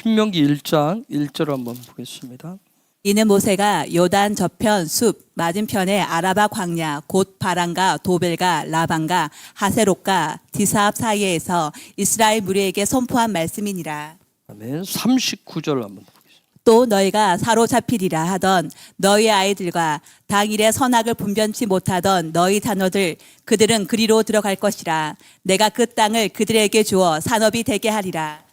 신명기 1장 1절 한번 보겠습니다. 이는 모세가 요단 저편 숲 맞은편에 아라바 광야 곧 바란과 도벨과 라반과 하세롯과 디사압 사이에서 이스라엘 무리에게 선포한 말씀이니라. 아멘. 39절 한번 보겠습니다. 또 너희가 사로잡히리라 하던 너희 아이들과 당일의 선악을 분변치 못하던 너희 자녀들 그들은 그리로 들어갈 것이라. 내가 그 땅을 그들에게 주어 산업이 되게 하리라.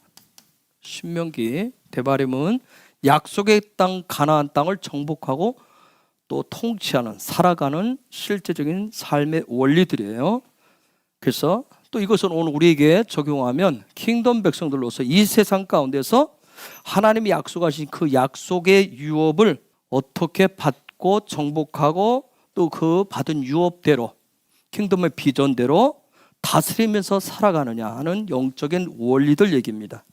신명기 데바림은 약속의 땅 가나안 땅을 정복하고 또 통치하는 살아가는 실제적인 삶의 원리들이에요. 그래서 또 이것은 오늘 우리에게 적용하면 킹덤 백성들로서 이 세상 가운데서 하나님이 약속하신 그 약속의 유업을 어떻게 받고 정복하고 또 그 받은 유업대로 킹덤의 비전대로 다스리면서 살아가느냐 하는 영적인 원리들 얘기입니다.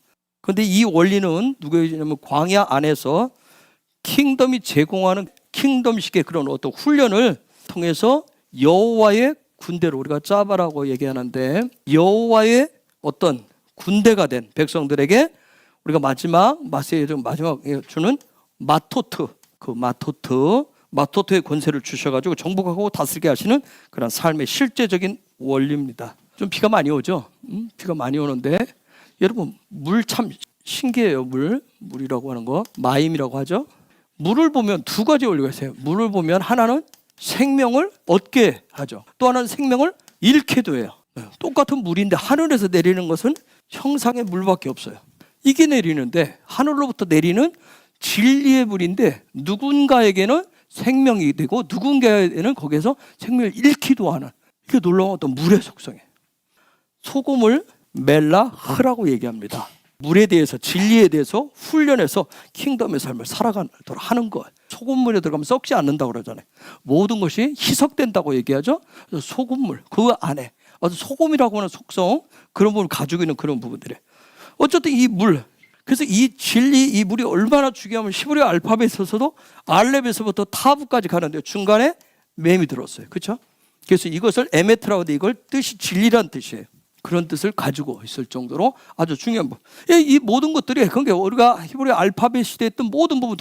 그런데 이 원리는 누구냐면 광야 안에서 킹덤이 제공하는 킹덤식의 그런 어떤 훈련을 통해서 여호와의 군대로 우리가 짜바라고 얘기하는데 여호와의 어떤 군대가 된 백성들에게 우리가 마세에 주는 마토트, 그 마토트의 권세를 주셔가지고 정복하고 다스리게 하시는 그런 삶의 실제적인 원리입니다. 좀 비가 많이 오죠? 비가 많이 오는데 여러분 물 참 신기해요. 물이라고 하는 거 마임이라고 하죠. 물을 보면 두 가지 원리가 있어요. 물을 보면 하나는 생명을 얻게 하죠. 또 하나는 생명을 잃게도 해요. 똑같은 물인데 하늘에서 내리는 것은 형상의 물밖에 없어요. 이게 내리는데 하늘로부터 내리는 진리의 물인데 누군가에게는 생명이 되고 누군가에게는 거기에서 생명을 잃기도 하는 이게 놀라운 어떤 물의 속성이에요. 소금을 멜라흐라고 얘기합니다. 물에 대해서 진리에 대해서 훈련해서 킹덤의 삶을 살아가도록 하는 거예요. 소금물에 들어가면 썩지 않는다고 그러잖아요. 모든 것이 희석된다고 얘기하죠. 그래서 소금물 그 안에 아주 소금이라고 하는 속성 그런 부분을 가지고 있는 그런 부분들이에요. 어쨌든 이 물, 그래서 이 진리, 이 물이 얼마나 중요하면 히브리 알파벳에서도 알렙에서부터 타브까지 가는데 중간에 맴이 들었어요. 그렇죠? 그래서 이것을 에메트라고 하는데 이걸 뜻이 진리란 뜻이에요. 그런 뜻을 가지고 있을 정도로 아주 중요한 부분. 이 모든 것들이 그러니까 우리가 히브리 알파벳 시대에 있던 모든 부분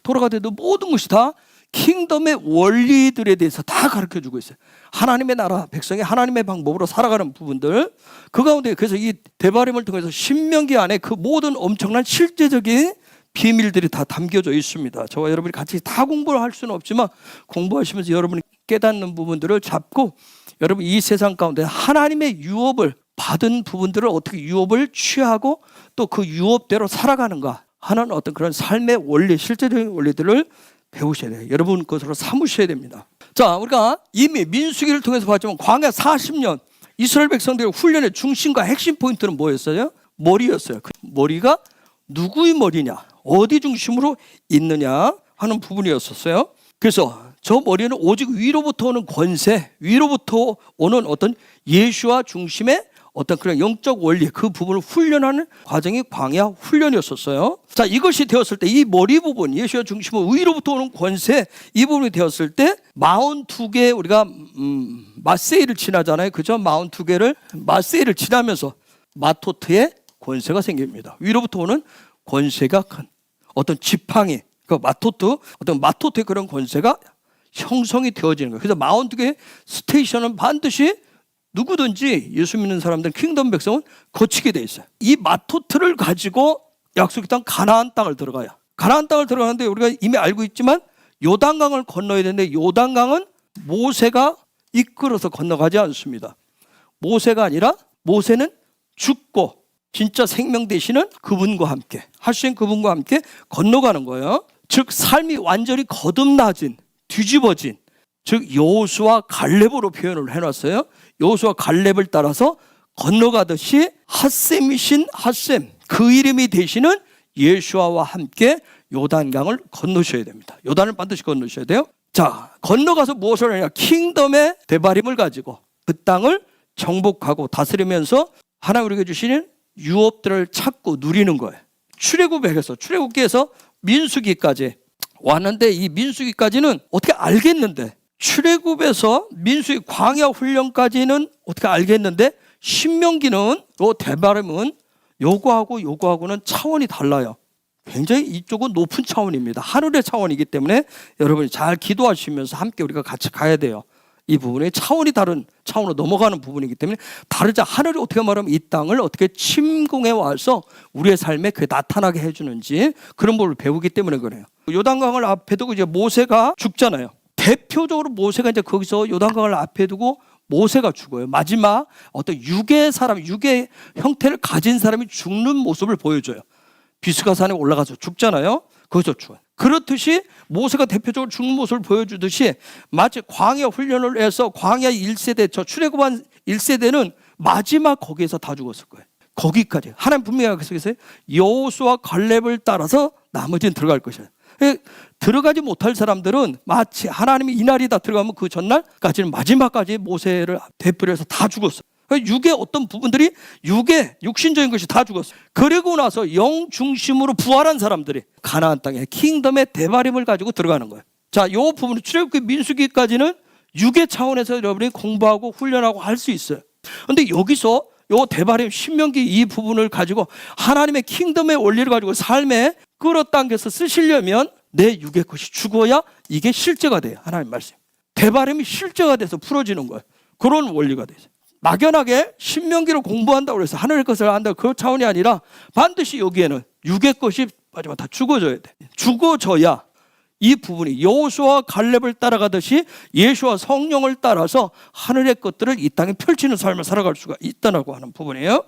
돌아가도 모든 것이 다 킹덤의 원리들에 대해서 다 가르쳐주고 있어요. 하나님의 나라 백성이 하나님의 방법으로 살아가는 부분들 그 가운데 그래서 이 데바림을 통해서 신명기 안에 그 모든 엄청난 실제적인 비밀들이 다 담겨져 있습니다. 저와 여러분이 같이 다 공부를 할 수는 없지만 공부하시면서 여러분이 깨닫는 부분들을 잡고 여러분 이 세상 가운데 하나님의 유업을 받은 부분들을 어떻게 유업을 취하고 또 그 유업대로 살아가는가 하는 어떤 그런 삶의 원리 실제적인 원리들을 배우셔야 돼요. 여러분 그것으로 삼으셔야 됩니다. 자, 우리가 이미 민수기를 통해서 봤지만 광야 40년 이스라엘 백성들의 훈련의 중심과 핵심 포인트는 뭐였어요? 머리였어요. 그 머리가 누구의 머리냐, 어디 중심으로 있느냐 하는 부분이었었어요. 그래서 저 머리는 오직 위로부터 오는 권세, 위로부터 오는 어떤 예수와 중심의 어떤 그런 영적 원리 그 부분을 훈련하는 과정이 광야 훈련이었었어요. 자, 이것이 되었을 때 이 머리 부분 예수와 중심은 위로부터 오는 권세 이 부분이 되었을 때 42개 우리가 마세일을 지나잖아요. 그죠? 42개를 마세일을 지나면서 마토트의 권세가 생깁니다. 위로부터 오는 권세가 큰 어떤 지팡이 그 마토트의 그런 권세가 형성이 되어지는 거예요. 그래서 42개의 스테이션은 반드시 누구든지 예수 믿는 사람들 킹덤 백성은 거치게 돼 있어요. 이 마토트를 가지고 약속의 땅 가나안 땅을 들어가요. 가나안 땅을 들어가는데 우리가 이미 알고 있지만 요단강을 건너야 되는데 요단강은 모세가 이끌어서 건너가지 않습니다. 모세가 아니라 모세는 죽고 진짜 생명 되시는 그분과 함께 하신 그분과 함께 건너가는 거예요. 즉 삶이 완전히 거듭나진 뒤집어진 즉 여호수아 갈렙으로 표현을 해놨어요. 여호수아 갈렙을 따라서 건너가듯이 핫셈이신 핫셈 그 이름이 되시는 예수아와 함께 요단강을 건너셔야 됩니다. 요단을 반드시 건너셔야 돼요. 자, 건너가서 무엇을 하냐? 킹덤의 대바림을 가지고 그 땅을 정복하고 다스리면서 하나님 우리에게 주시는 유업들을 찾고 누리는 거예요. 출애굽기에서 민수기까지 왔는데 이 민수기까지는 어떻게 알겠는데 출애굽에서 민수기 광야 훈련까지는 어떻게 알겠는데 신명기는 요 데바림은 요거하고는 차원이 달라요. 굉장히 이쪽은 높은 차원입니다. 하늘의 차원이기 때문에 여러분이 잘 기도하시면서 함께 우리가 같이 가야 돼요. 이 부분에 차원이 다른 차원으로 넘어가는 부분이기 때문에 다르자. 하늘이 어떻게 말하면 이 땅을 어떻게 침공해 와서 우리의 삶에 그게 나타나게 해주는지 그런 걸 배우기 때문에 그래요. 요단강을 앞에 두고 이제 모세가 죽잖아요. 대표적으로 모세가 이제 거기서 요단강을 앞에 두고 모세가 죽어요. 마지막 어떤 육의 형태를 가진 사람이 죽는 모습을 보여줘요. 비스가산에 올라가서 죽잖아요. 거기서 죽어요. 그렇듯이 모세가 대표적으로 죽는 모습을 보여주듯이 마치 광야 훈련을 해서 광야 1세대, 저 출애굽한 1세대는 마지막 거기에서 다 죽었을 거예요. 거기까지. 하나님 분명히 계속해서 여호수아 갈렙을 따라서 나머지는 들어갈 것이에요. 들어가지 못할 사람들은 마치 하나님이 이날이다 들어가면 그 전날까지는 마지막까지 모세를 대표로 해서 다 죽었어요. 육의 어떤 부분들이 육신적인 것이 다 죽었어요. 그리고 나서 영 중심으로 부활한 사람들이 가나안 땅에 킹덤의 대바림을 가지고 들어가는 거예요. 자, 이 부분은 출애굽기 민수기까지는 육의 차원에서 여러분이 공부하고 훈련하고 할 수 있어요. 그런데 여기서 요 대바림 신명기 이 부분을 가지고 하나님의 킹덤의 원리를 가지고 삶에 끌어당겨서 쓰시려면 내 육의 것이 죽어야 이게 실제가 돼요. 하나님 말씀. 대바림이 실제가 돼서 풀어지는 거예요. 그런 원리가 돼요. 막연하게 신명기를 공부한다고 해서 하늘의 것을 안다 그 차원이 아니라 반드시 여기에는 육의 것이 마지막 다 죽어져야 돼. 죽어져야 이 부분이 여호수아 갈렙을 따라가듯이 예수와 성령을 따라서 하늘의 것들을 이 땅에 펼치는 삶을 살아갈 수가 있다고 하는 부분이에요.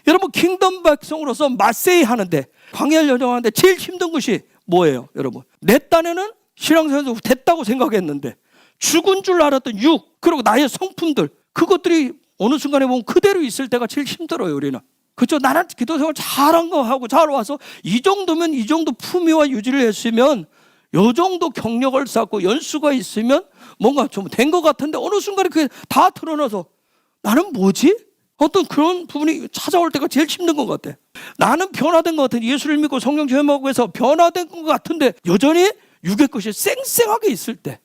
여러분 킹덤 백성으로서 마세이 하는데 광야를 여정하는데 제일 힘든 것이 뭐예요? 여러분 내 딴에는 신앙생활에서 됐다고 생각했는데 죽은 줄 알았던 육 그리고 나의 성품들 그것들이 어느 순간에 보면 그대로 있을 때가 제일 힘들어요. 우리는 그렇죠? 나는 기도생활 잘한 거 하고 잘 와서 이 정도면 이 정도 품위와 유지를 했으면 이 정도 경력을 쌓고 연수가 있으면 뭔가 좀 된 것 같은데 어느 순간에 그게 다 드러나서 나는 뭐지? 어떤 그런 부분이 찾아올 때가 제일 힘든 것 같아. 나는 변화된 것 같은데 예수를 믿고 성령 체험하고 해서 변화된 것 같은데 여전히 육의 것이 쌩쌩하게 있을 때가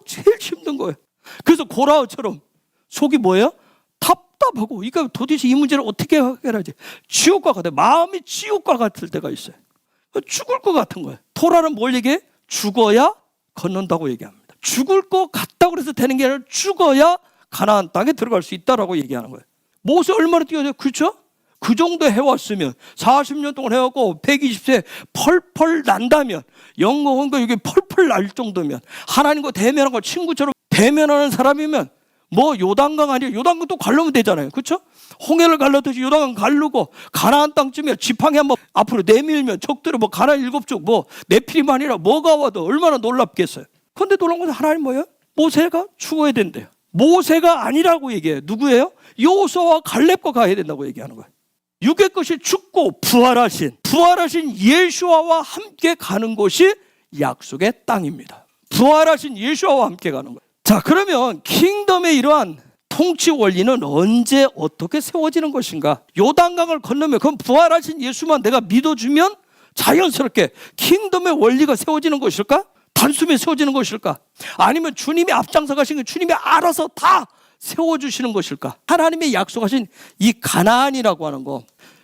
제일 힘든 거예요. 그래서 고라흐처럼 속이 뭐예요? 답답하고 이거 도대체 이 문제를 어떻게 해결하지? 지옥과 같아요. 마음이 지옥과 같을 때가 있어요. 죽을 것 같은 거예요. 토라는 뭘 얘기해? 죽어야 걷는다고 얘기합니다. 죽을 것 같다고 해서 되는 게 아니라 죽어야 가나안 땅에 들어갈 수 있다라고 얘기하는 거예요. 모세 얼마나 뛰어야 돼요? 그렇죠? 그 정도 해왔으면 40년 동안 해왔고 120세 펄펄 난다면 영광과 여기 펄펄 날 정도면 하나님과 대면하고 친구처럼 대면하는 사람이면 뭐 요단강 아니에요? 요단강 또 갈르면 되잖아요. 그렇죠? 홍해를 갈르듯이 요단강 갈르고 가나안 땅쯤에 지팡이 한번 앞으로 내밀면 적들은 뭐 가나안 7족 뭐 네피림만이라 뭐가 와도 얼마나 놀랍겠어요. 그런데 놀라운 것은 하나님 뭐예요? 모세가 죽어야 된대요. 모세가 아니라고 얘기해요. 누구예요? 여호수아와 갈렙과 가야 된다고 얘기하는 거예요. 육의 것이 죽고 부활하신 예수와와 함께 가는 곳이 약속의 땅입니다. 부활하신 예수와 함께 가는 거예요. 자, 그러면 킹덤의 이러한 통치 원리는 언제 어떻게 세워지는 것인가? 요단강을 건너면 그럼 부활하신 예수만 내가 믿어주면 자연스럽게 킹덤의 원리가 세워지는 것일까? 단숨에 세워지는 것일까? 아니면 주님이 앞장서 가신 게 주님이 알아서 다 세워주시는 것일까? 하나님의 약속하신 이 가나안이라고 하는 거,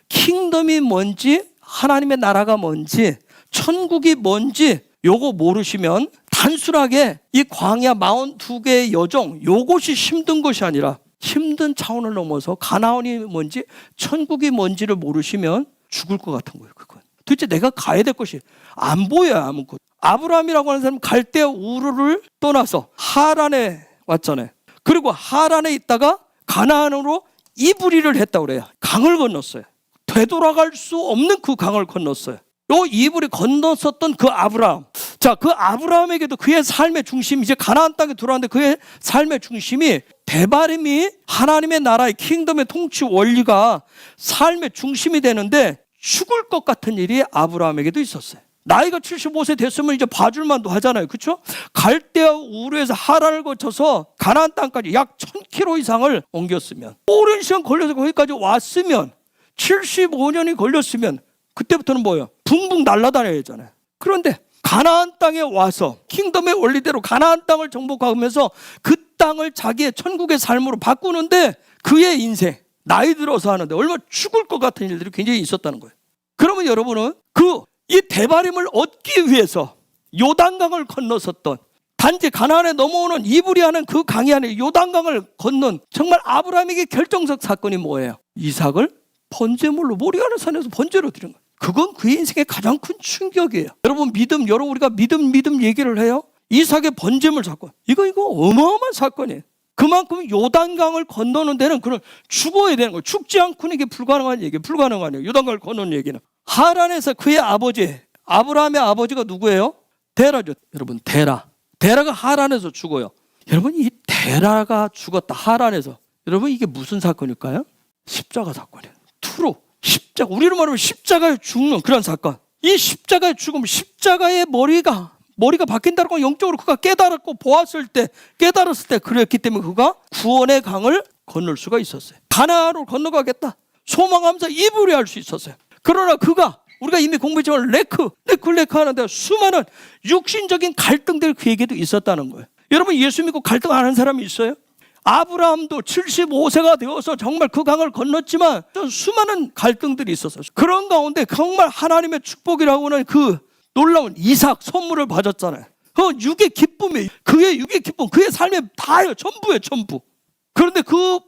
킹덤이 뭔지, 하나님의 나라가 뭔지, 천국이 뭔지 요거 모르시면 단순하게 이 광야 42개의 여정 요것이 힘든 것이 아니라 힘든 차원을 넘어서 가나안이 뭔지 천국이 뭔지를 모르시면 죽을 것 같은 거예요. 그건 도대체 내가 가야 될 것이 안 보여요. 아무것도. 아브라함이라고 하는 사람은 갈대아 우르를 떠나서 하란에 왔잖아요. 그리고 하란에 있다가 가나안으로 이브리를 했다고 그래요. 강을 건넜어요. 되돌아갈 수 없는 그 강을 건넜어요. 요 이브리 건넜었던 그 아브라함. 자, 그 아브라함에게도 그의 삶의 중심, 이제 가나안 땅에 들어왔는데 그의 삶의 중심이 대바림이 하나님의 나라의 킹덤의 통치 원리가 삶의 중심이 되는데 죽을 것 같은 일이 아브라함에게도 있었어요. 나이가 75세 됐으면 이제 봐줄만도 하잖아요. 그렇죠? 갈대아 우르에서 하란을 거쳐서 가나안 땅까지 약 1000km 이상을 옮겼으면 오랜 시간 걸려서 거기까지 왔으면 75년이 걸렸으면 그때부터는 뭐예요? 붕붕 날아다녀야 되잖아요. 그런데 가나안 땅에 와서 킹덤의 원리대로 가나안 땅을 정복하면서 그 땅을 자기의 천국의 삶으로 바꾸는데 그의 인생 나이 들어서 하는데 얼마나 죽을 것 같은 일들이 굉장히 있었다는 거예요. 그러면 여러분은 이 대바림을 얻기 위해서 요단강을 건넜었던, 단지 가나안에 넘어오는 이브리하는 그 강이 안에 요단강을 건넌 정말 아브라함에게 결정적 사건이 뭐예요? 이삭을 번제물로, 모리아는 산에서 번제로 드린 거예요. 그건 그의 인생의 가장 큰 충격이에요. 여러분 우리가 믿음 얘기를 해요. 이삭의 번제물 사건, 이거 어마어마한 사건이에요. 그만큼 요단강을 건너는 데는 그런 죽어야 되는 거예요. 죽지 않고는 이게 불가능한 얘기예요. 불가능하네요. 요단강을 건너는 얘기는. 하란에서 그의 아버지, 아브라함의 아버지가 누구예요? 데라죠. 여러분, 데라가 하란에서 죽어요. 여러분, 이 데라가 죽었다, 하란에서. 여러분, 이게 무슨 사건일까요? 십자가 사건이에요. 투로 십자가, 우리로 말하면 십자가에 죽는 그런 사건. 이 십자가에 죽으면 십자가의 머리가 바뀐다는 건 영적으로 그가 깨달았고 깨달았을 때 그랬기 때문에 그가 구원의 강을 건널 수가 있었어요. 가나안으로 건너가겠다 소망하면서 이불이할 수 있었어요. 그러나 우리가 이미 공부했지만 레크 하는데 수많은 육신적인 갈등들이 그에게도 있었다는 거예요. 여러분, 예수 믿고 갈등 안 하는 사람이 있어요? 아브라함도 75세가 되어서 정말 그 강을 건넜지만 수많은 갈등들이 있었어요. 그런 가운데 정말 하나님의 축복이라고는 그 놀라운 이삭 선물을 받았잖아요. 그 육의 기쁨이, 그의 육의 기쁨, 그의 삶의 다예요. 전부예요, 전부. 그런데 그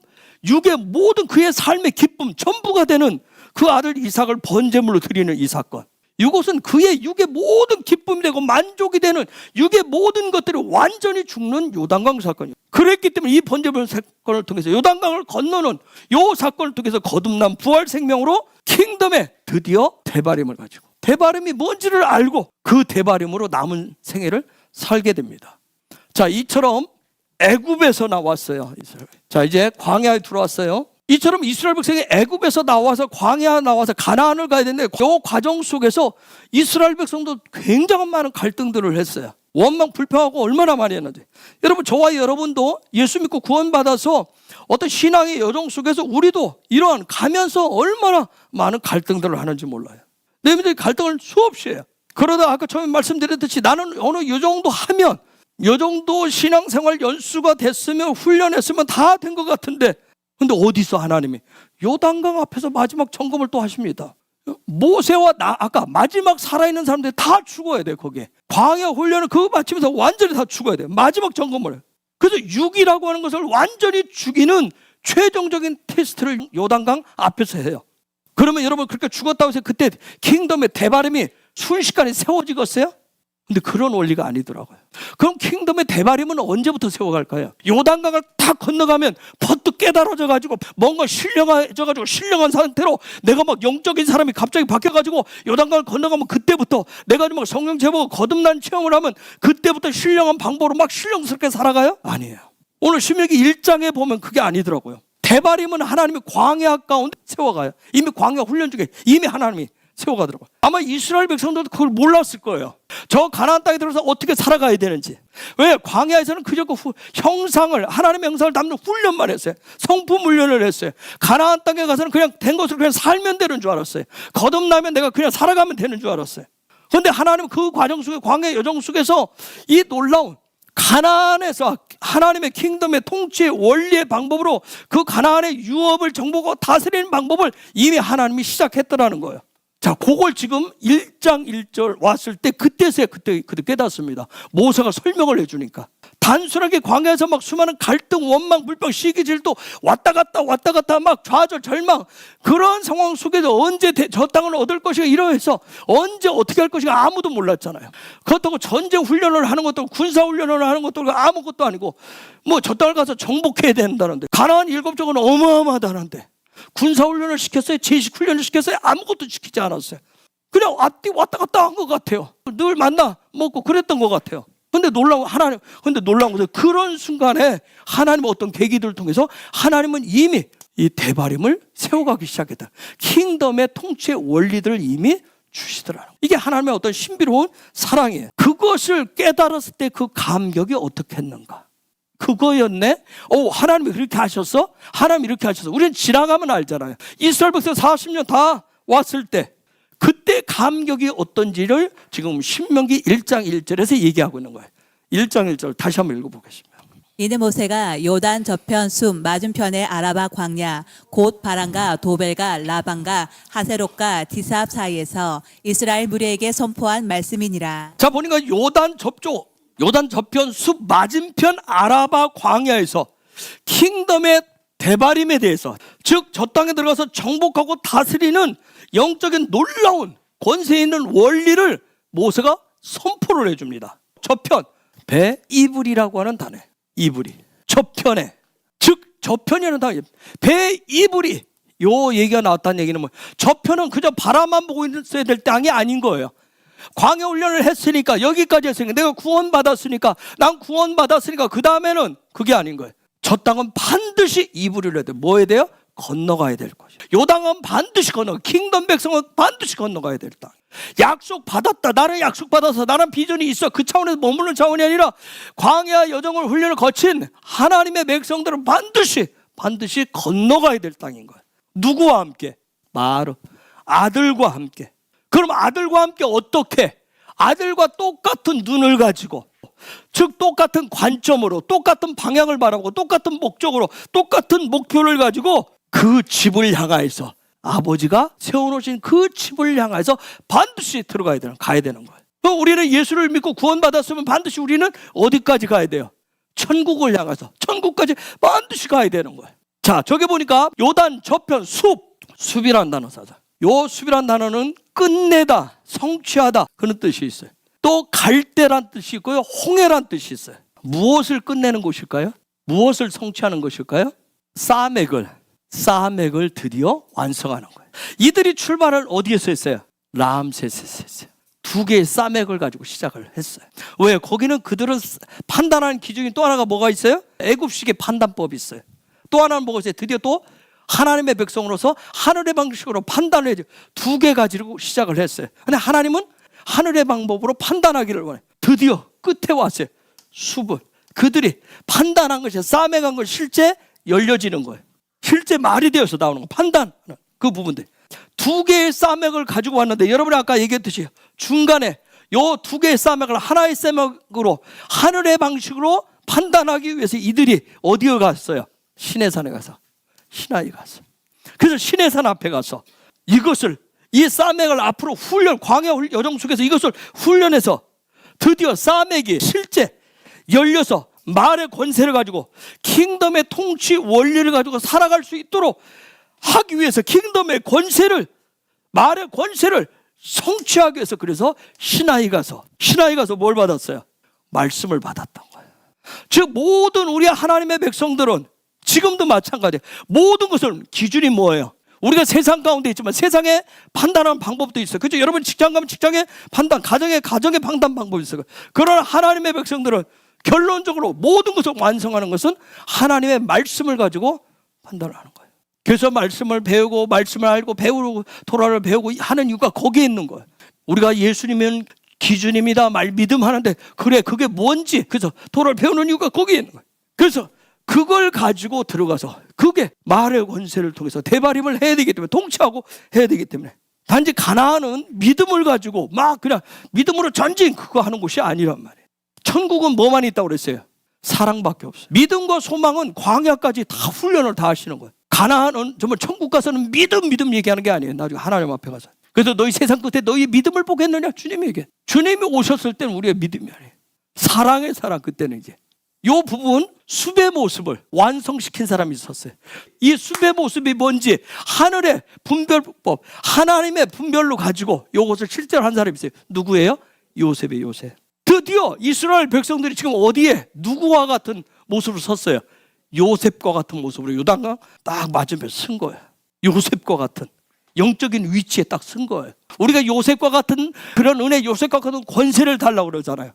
육의 모든 그의 삶의 기쁨, 전부가 되는 그 아들 이삭을 번제물로 드리는 이 사건. 이것은 그의 육의 모든 기쁨이 되고 만족이 되는 육의 모든 것들이 완전히 죽는 요단강 사건이에요. 그랬기 때문에 이 번제물 사건을 통해서 요단강을 건너는 이 사건을 통해서 거듭난 부활 생명으로 킹덤에 드디어 대바림을 가지고, 대바림이 뭔지를 알고 그 대바림으로 남은 생애를 살게 됩니다. 자, 이처럼 애굽에서 나왔어요. 자, 이제 광야에 들어왔어요. 이처럼 이스라엘 백성이 애굽에서 나와서 광야에 나와서 가나안을 가야 되는데 이 과정 속에서 이스라엘 백성도 굉장한 많은 갈등들을 했어요. 원망 불평하고 얼마나 많이 했는지. 여러분, 저와 여러분도 예수 믿고 구원받아서 어떤 신앙의 여정 속에서 우리도 이러한 가면서 얼마나 많은 갈등들을 하는지 몰라요. 내 믿음의 갈등을 수없이 해요. 그러다 아까 처음에 말씀드렸듯이 나는 어느 요 정도 하면, 요 정도 신앙생활 연수가 됐으면, 훈련했으면 다 된 것 같은데, 근데 어디서 하나님이 요단강 앞에서 마지막 점검을 또 하십니다. 모세와 아까 마지막 살아있는 사람들이 다 죽어야 돼. 거기에 광야 훈련을 그거 마치면서 완전히 다 죽어야 돼. 마지막 점검을 해요. 그래서 육이라고 하는 것을 완전히 죽이는 최종적인 테스트를 요단강 앞에서 해요. 그러면 여러분, 그렇게 죽었다고 해서 그때 킹덤의 대바림이 순식간에 세워지겠어요? 근데 그런 원리가 아니더라고요. 그럼 킹덤의 대바림은 언제부터 세워갈까요? 요단강을 딱 건너가면 퍼뜩 깨달아져가지고 뭔가 신령한 상태로 내가 막 영적인 사람이 갑자기 바뀌어가지고 요단강을 건너가면 그때부터 내가 막 성령 제보고 거듭난 체험을 하면 그때부터 신령한 방법으로 막 신령스럽게 살아가요? 아니에요. 오늘 신명기 1장에 보면 그게 아니더라고요. 대바림은 하나님이 광야 가운데 세워가요. 이미 광야 훈련 중에 이미 하나님이 세워가더라고요. 아마 이스라엘 백성들도 그걸 몰랐을 거예요. 저 가나안 땅에 들어서 어떻게 살아가야 되는지. 왜? 광야에서는 그저 그 형상을, 하나님의 형상을 담는 훈련만 했어요. 성품 훈련을 했어요. 가나안 땅에 가서는 그냥 된 것으로 그냥 살면 되는 줄 알았어요. 거듭나면 내가 그냥 살아가면 되는 줄 알았어요. 그런데 하나님은 그 과정 속에, 광야의 여정 속에서 이 놀라운 가나안에서 하나님의 킹덤의 통치의 원리의 방법으로 그 가나안의 유업을 정복하고 다스리는 방법을 이미 하나님이 시작했더라는 거예요. 자, 그걸 지금 1장 1절 왔을 때 그때 깨닫습니다. 모세가 설명을 해주니까. 단순하게 광야에서 막 수많은 갈등, 원망, 불평, 시기, 질투 왔다 갔다 막 좌절, 절망, 그런 상황 속에서 언제 저 땅을 얻을 것인가 이러해서 언제 어떻게 할 것인가 아무도 몰랐잖아요. 그렇다고 전쟁 훈련을 하는 것도, 군사 훈련을 하는 것도 아무것도 아니고, 뭐 저 땅을 가서 정복해야 된다는데, 가나안 7족은 어마어마하다는데 군사훈련을 시켰어요? 제식훈련을 시켰어요? 아무것도 시키지 않았어요. 그냥 왔다 갔다 한 것 같아요. 늘 만나 먹고 그랬던 것 같아요. 근데 놀라운 것은 그런 순간에 하나님의 어떤 계기들을 통해서 하나님은 이미 이 대바림을 세워가기 시작했다. 킹덤의 통치의 원리들을 이미 주시더라는 거예요. 이게 하나님의 어떤 신비로운 사랑이에요. 그것을 깨달았을 때 그 감격이 어떻게 했는가? 그거였네? 하나님이 그렇게 하셨어? 하나님이 이렇게 하셨어. 우리는 지나가면 알잖아요. 이스라엘 백성 40년 다 왔을 때 그때 감격이 어떤지를 지금 신명기 1장 1절에서 얘기하고 있는 거예요. 1장 1절 다시 한번 읽어보겠습니다. 이는 모세가 요단 저편 숲 맞은편의 아라바 광야 곧 바란과 도벨과 라반과 하세롯과 디삽 사이에서 이스라엘 무리에게 선포한 말씀이니라. 자, 보니까 요단 저편 숲 맞은편 아라바 광야에서 킹덤의 대바림에 대해서, 즉 저 땅에 들어가서 정복하고 다스리는 영적인 놀라운 권세 있는 원리를 모세가 선포를 해줍니다. 저편, 배 이불이라고 하는 단어, 이불이 저편에, 즉 저편이라는 단어, 배 이불이, 요 얘기가 나왔다는 얘기는 뭐, 저편은 그저 바라만 보고 있어야 될 땅이 아닌 거예요. 광야 훈련을 했으니까, 여기까지 했으니까, 내가 구원받았으니까, 난 구원받았으니까 그 다음에는 그게 아닌 거예요. 저 땅은 반드시 이불을 해야 돼요. 뭐 해야 돼요? 건너가야 될 것이에요. 요 땅은 반드시 킹덤 백성은 반드시 건너가야 될 땅. 약속 받았다, 나는 약속 받아서, 나는 비전이 있어, 그 차원에서 머무르는 차원이 아니라 광야 여정을 훈련을 거친 하나님의 백성들은 반드시 건너가야 될 땅인 거예요. 누구와 함께? 바로 아들과 함께. 그럼 아들과 함께 어떻게? 아들과 똑같은 눈을 가지고, 즉 똑같은 관점으로, 똑같은 방향을 바라보고, 똑같은 목적으로, 똑같은 목표를 가지고 그 집을 향하여서, 아버지가 세워놓으신 그 집을 향해서 반드시 가야 되는 거예요. 우리는 예수를 믿고 구원받았으면 반드시 우리는 어디까지 가야 돼요? 천국을 향해서, 천국까지 반드시 가야 되는 거예요. 자, 저기 보니까 요단 저편 숲이라는 단어 사자. 요 숲이라는 단어는 끝내다, 성취하다, 그런 뜻이 있어요. 또 갈대란 뜻이 있고요, 홍해란 뜻이 있어요. 무엇을 끝내는 곳일까요? 무엇을 성취하는 것일까요? 싸맥을 드디어 완성하는 거예요. 이들이 출발을 어디에서 했어요? 람세스에서 했어요. 두 개의 싸맥을 가지고 시작을 했어요. 왜? 거기는 그들은 판단하는 기준이 또 하나가 뭐가 있어요? 애굽식의 판단법이 있어요. 또 하나는 뭐가 있어요? 드디어 또 하나님의 백성으로서 하늘의 방식으로 판단을 해줘. 두 개 가지고 시작을 했어요. 근데 하나님은 하늘의 방법으로 판단하기를 원해요. 드디어 끝에 왔어요. 숲을 그들이 판단한 것이, 싸매간 것이 실제 열려지는 거예요. 실제 말이 되어서 나오는 거, 판단하는 그 부분들. 두 개의 싸맥을 가지고 왔는데, 여러분이 아까 얘기했듯이 중간에 요 두 개의 싸맥을 하나의 싸맥으로, 하늘의 방식으로 판단하기 위해서 이들이 어디에 갔어요? 시내산에 가서, 시나이 가서. 그래서 시내산 앞에 가서 이 싸맥을 앞으로 광야 여정 속에서 이것을 훈련해서 드디어 싸맥이 실제 열려서 말의 권세를 가지고 킹덤의 통치 원리를 가지고 살아갈 수 있도록 하기 위해서, 킹덤의 권세를, 말의 권세를 성취하기 위해서, 그래서 시나이 가서 뭘 받았어요? 말씀을 받았던 거예요. 즉 모든 우리 하나님의 백성들은 지금도 마찬가지예요. 모든 것은 기준이 뭐예요? 우리가 세상 가운데 있지만 세상에 판단하는 방법도 있어요. 그렇죠? 여러분 직장 가면 직장의 판단, 가정의 판단 방법이 있어요. 그러나 하나님의 백성들은 결론적으로 모든 것을 완성하는 것은 하나님의 말씀을 가지고 판단을 하는 거예요. 그래서 말씀을 배우고, 말씀을 알고, 배우고, 토라를 배우고 하는 이유가 거기에 있는 거예요. 우리가 예수님은 기준입니다, 믿음 하는데, 그래 그게 뭔지, 그래서 토라를 배우는 이유가 거기에 있는 거예요. 그래서 그걸 가지고 들어가서, 그게 말의 권세를 통해서 대발임을 해야 되기 때문에, 통치하고 해야 되기 때문에. 단지 가나안은 믿음을 가지고 막 그냥 믿음으로 전진, 그거 하는 곳이 아니란 말이에요. 천국은 뭐만 있다고 그랬어요? 사랑밖에 없어요. 믿음과 소망은 광야까지 다 훈련을 다 하시는 거예요. 가나안은 정말 천국 가서는 믿음 얘기하는 게 아니에요. 나중에 하나님 앞에 가서. 그래서 너희 세상 끝에 너희 믿음을 보겠느냐? 주님이 얘기해. 주님이 오셨을 때는 우리의 믿음이 아니에요. 사랑의 사랑. 그때는 이제 이 부분, 숲의 모습을 완성시킨 사람이 있었어요. 이 숲의 모습이 뭔지 하늘의 분별법, 하나님의 분별로 가지고 이것을 실제로 한 사람이 있어요. 누구예요? 요셉이에요. 요셉. 드디어 이스라엘 백성들이 지금 어디에 누구와 같은 모습으로 섰어요? 요셉과 같은 모습으로 요단강 딱 맞으면 쓴 거예요. 요셉과 같은 영적인 위치에 딱 쓴 거예요. 우리가 요셉과 같은 그런 은혜, 요셉과 같은 권세를 달라고 그러잖아요.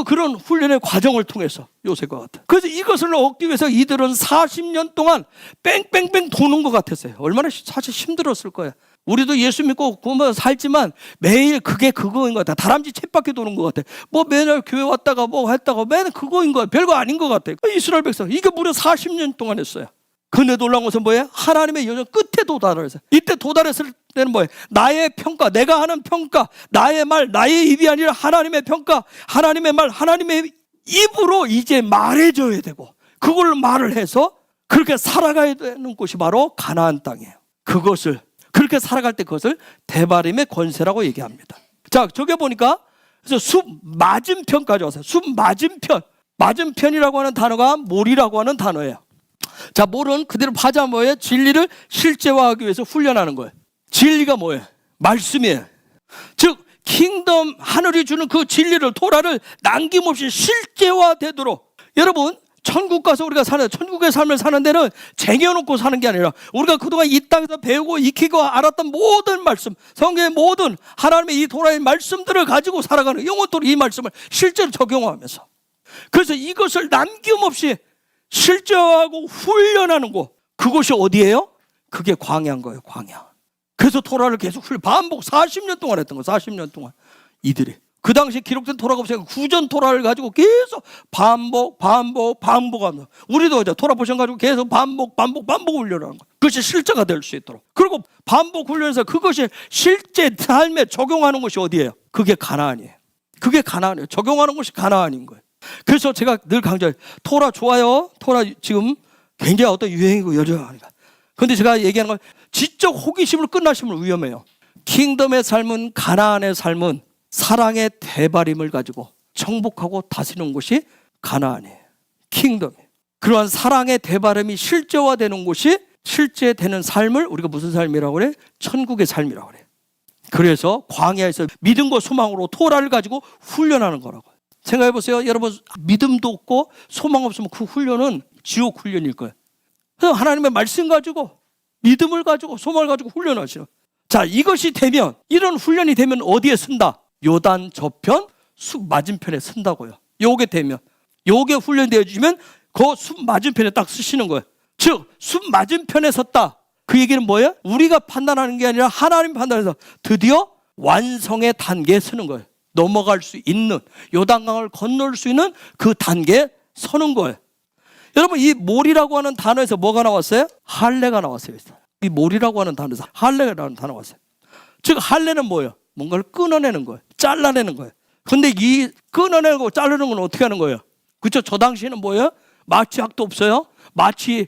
그런 훈련의 과정을 통해서 요셉과 같은. 그래서 이것을 얻기 위해서 이들은 40년 동안 뺑뺑뺑 도는 것 같았어요. 얼마나 사실 힘들었을 거예요. 우리도 예수 믿고 구원받아 살지만 매일 그게 그거인 것 같아. 다람쥐 쳇바퀴 도는 것 같아. 뭐 맨날 교회 왔다가 뭐 했다가 맨날 그거인 거야. 별거 아닌 것 같아. 이스라엘 백성 이게 무려 40년 동안 했어요. 근데 놀라운 것은 뭐예요? 하나님의 여정 끝에 도달했어요. 이때 도달했을 때는 뭐예요? 나의 평가, 내가 하는 평가, 나의 말, 나의 입이 아니라 하나님의 평가, 하나님의 말, 하나님의 입으로 이제 말해줘야 되고, 그걸 말을 해서 그렇게 살아가야 되는 곳이 바로 가나안 땅이에요. 그것을 그렇게 살아갈 때 그것을 대바림의 권세라고 얘기합니다. 자, 저기 보니까 그래서 숲 맞은편까지 왔어요. 숲 맞은편. 맞은편이라고 하는 단어가 몰이라고 하는 단어예요. 자, 몰은 그대로 파자 뭐예요? 진리를 실제화하기 위해서 훈련하는 거예요. 진리가 뭐예요? 말씀이에요. 즉 킹덤, 하늘이 주는 그 진리를, 토라를 남김없이 실제화되도록, 여러분 천국 가서 우리가 사는, 천국의 삶을 사는 데는 쟁여놓고 사는 게 아니라 우리가 그동안 이 땅에서 배우고 익히고 알았던 모든 말씀, 성경의 모든 하나님의 이 토라의 말씀들을 가지고 살아가는, 영원토록 이 말씀을 실제로 적용하면서, 그래서 이것을 남김없이 실제화하고 훈련하는 곳, 그곳이 어디예요? 그게 광야인 거예요. 광야. 그래서 토라를 계속 반복 40년 동안 했던 거예요. 40년 동안 이들이. 그 당시 기록된 토라가 없으니까 구전 토라를 가지고 계속 반복하면서, 우리도 이제 토라 보셔 가지고 계속 반복 훈련하는 거예요. 그것이 실제가 될 수 있도록. 그리고 반복 훈련해서 그것이 실제 삶에 적용하는 것이 어디예요? 그게 가나안이에요. 그게 가나안이에요. 적용하는 것이 가나안인 거예요. 그래서 제가 늘 강조해요. 토라 좋아요. 토라 지금 굉장히 어떤 유행이고 여전하니까. 그런데 제가 얘기하는 건 지적 호기심을 끝나시면 위험해요. 킹덤의 삶은, 가나안의 삶은 사랑의 대바림을 가지고 정복하고 다스리는 곳이 가나안이에요. 킹덤이에요. 그러한 사랑의 대바림이 실제화되는 곳이, 실제되는 삶을 우리가 무슨 삶이라고 그래? 천국의 삶이라고 그래. 그래서 광야에서 믿음과 소망으로 토라를 가지고 훈련하는 거라고. 생각해 보세요. 여러분, 믿음도 없고 소망 없으면 그 훈련은 지옥 훈련일 거예요. 그래서 하나님의 말씀 가지고, 믿음을 가지고, 소망을 가지고 훈련하시는. 자, 이것이 되면, 이런 훈련이 되면 어디에 쓴다? 요단 저편 숲 맞은편에 쓴다고요. 요게 되면, 요게 훈련되어 주시면 그 숲 맞은편에 딱 쓰시는 거예요. 즉 숲 맞은편에 섰다. 그 얘기는 뭐예요? 우리가 판단하는 게 아니라 하나님 판단해서 드디어 완성의 단계에 서는 거예요. 넘어갈 수 있는, 요단강을 건널 수 있는 그 단계에 서는 거예요. 여러분, 이 몰이라고 하는 단어에서 뭐가 나왔어요? 할례가 나왔어요. 이 몰이라고 하는 단어에서 할례라는 단어가 왔어요. 즉 할례는 뭐예요? 뭔가를 끊어내는 거예요. 잘라내는 거예요. 근데 이 끊어내고 자르는 건 어떻게 하는 거예요? 그렇죠? 저 당시에는 뭐예요? 마취약도 없어요. 마취